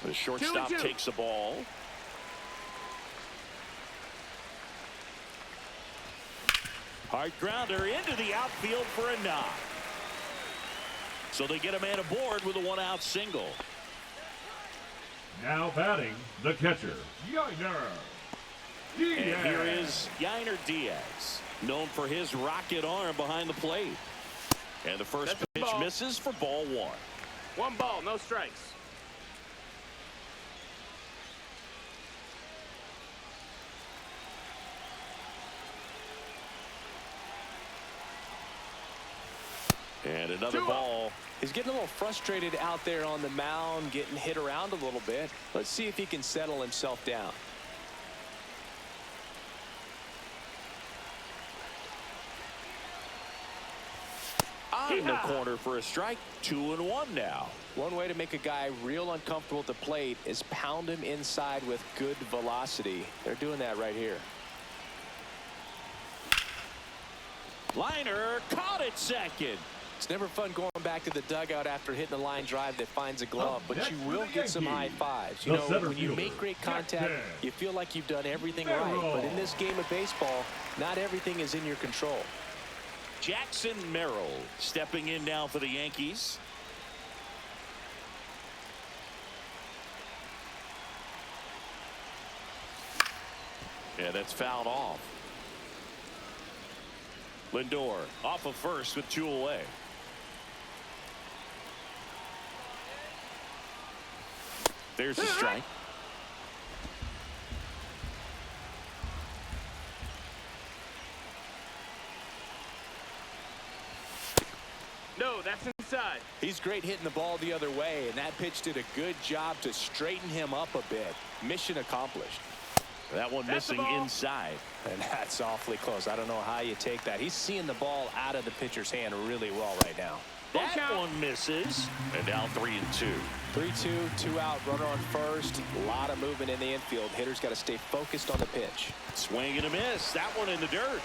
The shortstop 2-2. takes the ball. Hard grounder into the outfield for a knock. So they get a man aboard with a one-out single. Now batting, the catcher, Yainer Diaz. And here is Yainer Diaz, known for his rocket arm behind the plate. And the first That's a pitch ball. misses for ball 1. 1 ball, no strikes. And another 2-0. ball. He's getting a little frustrated out there on the mound, getting hit around a little bit. Let's see if he can settle himself down. On the corner for a strike. 2-1 now. One way to make a guy real uncomfortable at the plate is pound him inside with good velocity. They're doing that right here. Liner caught at second. It's never fun going back to the dugout after hitting a line drive that finds a glove, but you will get some high fives. You know, when you make great contact, you feel like you've done everything right. But in this game of baseball, not everything is in your control. Jackson Merrill stepping in now for the Yankees. Yeah, that's fouled off. Lindor off of first with 2 away. There's the strike. No, that's inside. He's great hitting the ball the other way, and that pitch did a good job to straighten him up a bit. Mission accomplished. That one That's the missing ball. inside. And that's awfully close. I don't know how you take that. He's seeing the ball out of the pitcher's hand really well right now. That count. one misses. And now 3-2. 3-2, 2 out, runner on first. A lot of movement in the infield. Hitter's got to stay focused on the pitch. Swing and a miss. That one in the dirt.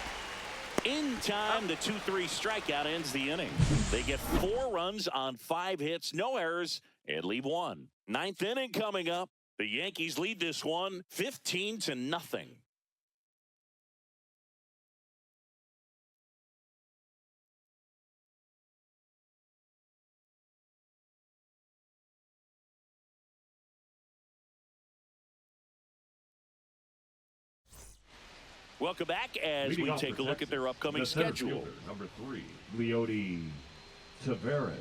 In time, the 2-3 strikeout ends the inning. They get 4 runs on 5 hits, no errors, and leave 1. 9th inning coming up. The Yankees lead this one 15-0. Welcome back as Leading we off take for a look at Texas, their upcoming the center schedule. fielder, number 3, Leody Taveras.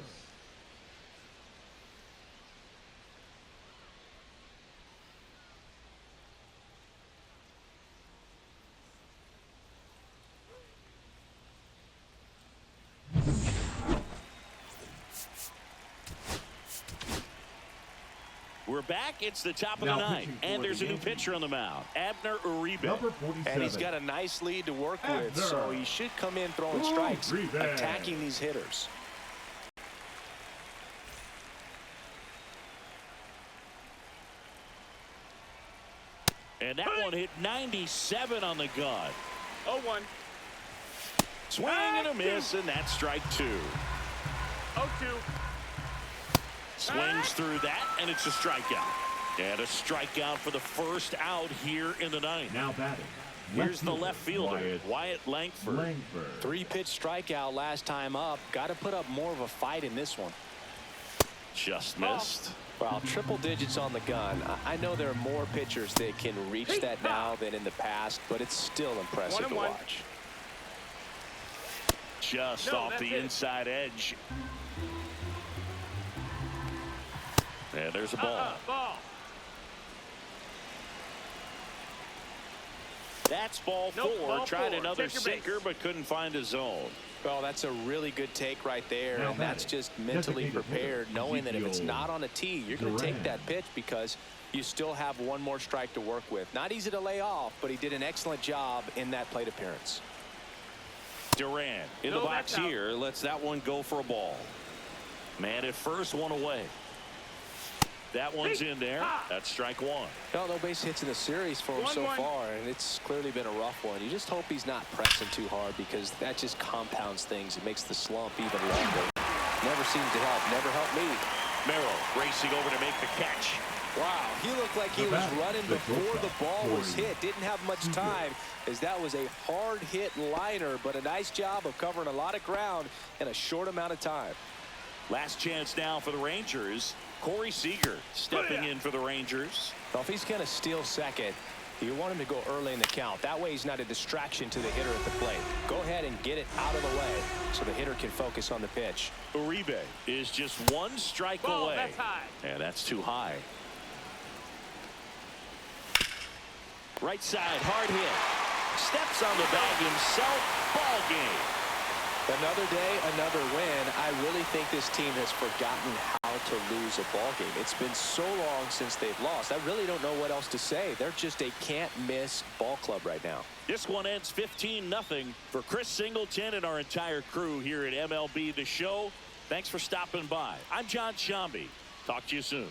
We're back. It's the top of Now the 9th, pitching and for there's the a new Yankees. pitcher on the mound, Abner Uribe. Number 47. And he's got a nice lead to work with, Abner. so he should come in throwing strikes, Uribe. attacking these hitters. And that one hit 97 on the gun. 0-1. Swing and a miss, and that's strike 2. 0-2. Swings through that, and it's a strikeout. And a strikeout for the first out here in the 9th. Now batting. Here's the left fielder, Wyatt Langford. 3-pitch strikeout last time up. Got to put up more of a fight in this one. Just missed. Well, triple digits on the gun. I know there are more pitchers that can reach that now than in the past, but it's still impressive to 1-1. watch. Just No, off that's the it. inside edge. And there's a ball. Ball. That's ball Nope, 4. ball Tried 4. another Check your base. sinker, but couldn't find a zone. Well, that's a really good take right there, Now and that's batting. just mentally Designated prepared, hitter, knowing that if it's Ezekiel not on a tee, you're going to take Duran. that pitch because you still have one more strike to work with. Not easy to lay off, but he did an excellent job in that plate appearance. Duran in No, the box that's out. here. Lets that one go for a ball. Man at first, 1 away. That one's in there. That's strike 1. No base hits in the series for him so 1-1. far, and it's clearly been a rough one. You just hope he's not pressing too hard because that just compounds things. It makes the slump even longer. Never seems to help. Never helped me. Merrill racing over to make the catch. Wow, he looked like he The was batter, running the before the shortstop, ball was Corey hit. Didn't have much Seager. time as that was a hard hit liner, but a nice job of covering a lot of ground in a short amount of time. Last chance now for the Rangers. Corey Seager stepping in for the Rangers. Well, if he's going to steal second, you want him to go early in the count. That way he's not a distraction to the hitter at the plate. Go ahead and get it out of the way so the hitter can focus on the pitch. Uribe is just 1 strike Ball, away. that's high. And that's too high. Right side, hard hit. Steps on the bag himself. Ball game. Another day, another win. I really think this team has forgotten how to lose a ball game. It's been so long since they've lost. I really don't know what else to say. They're just a can't-miss ball club right now. This one ends 15-0 for Chris Singleton and our entire crew here at MLB The Show. Thanks for stopping by. I'm John Shambi. Talk to you soon.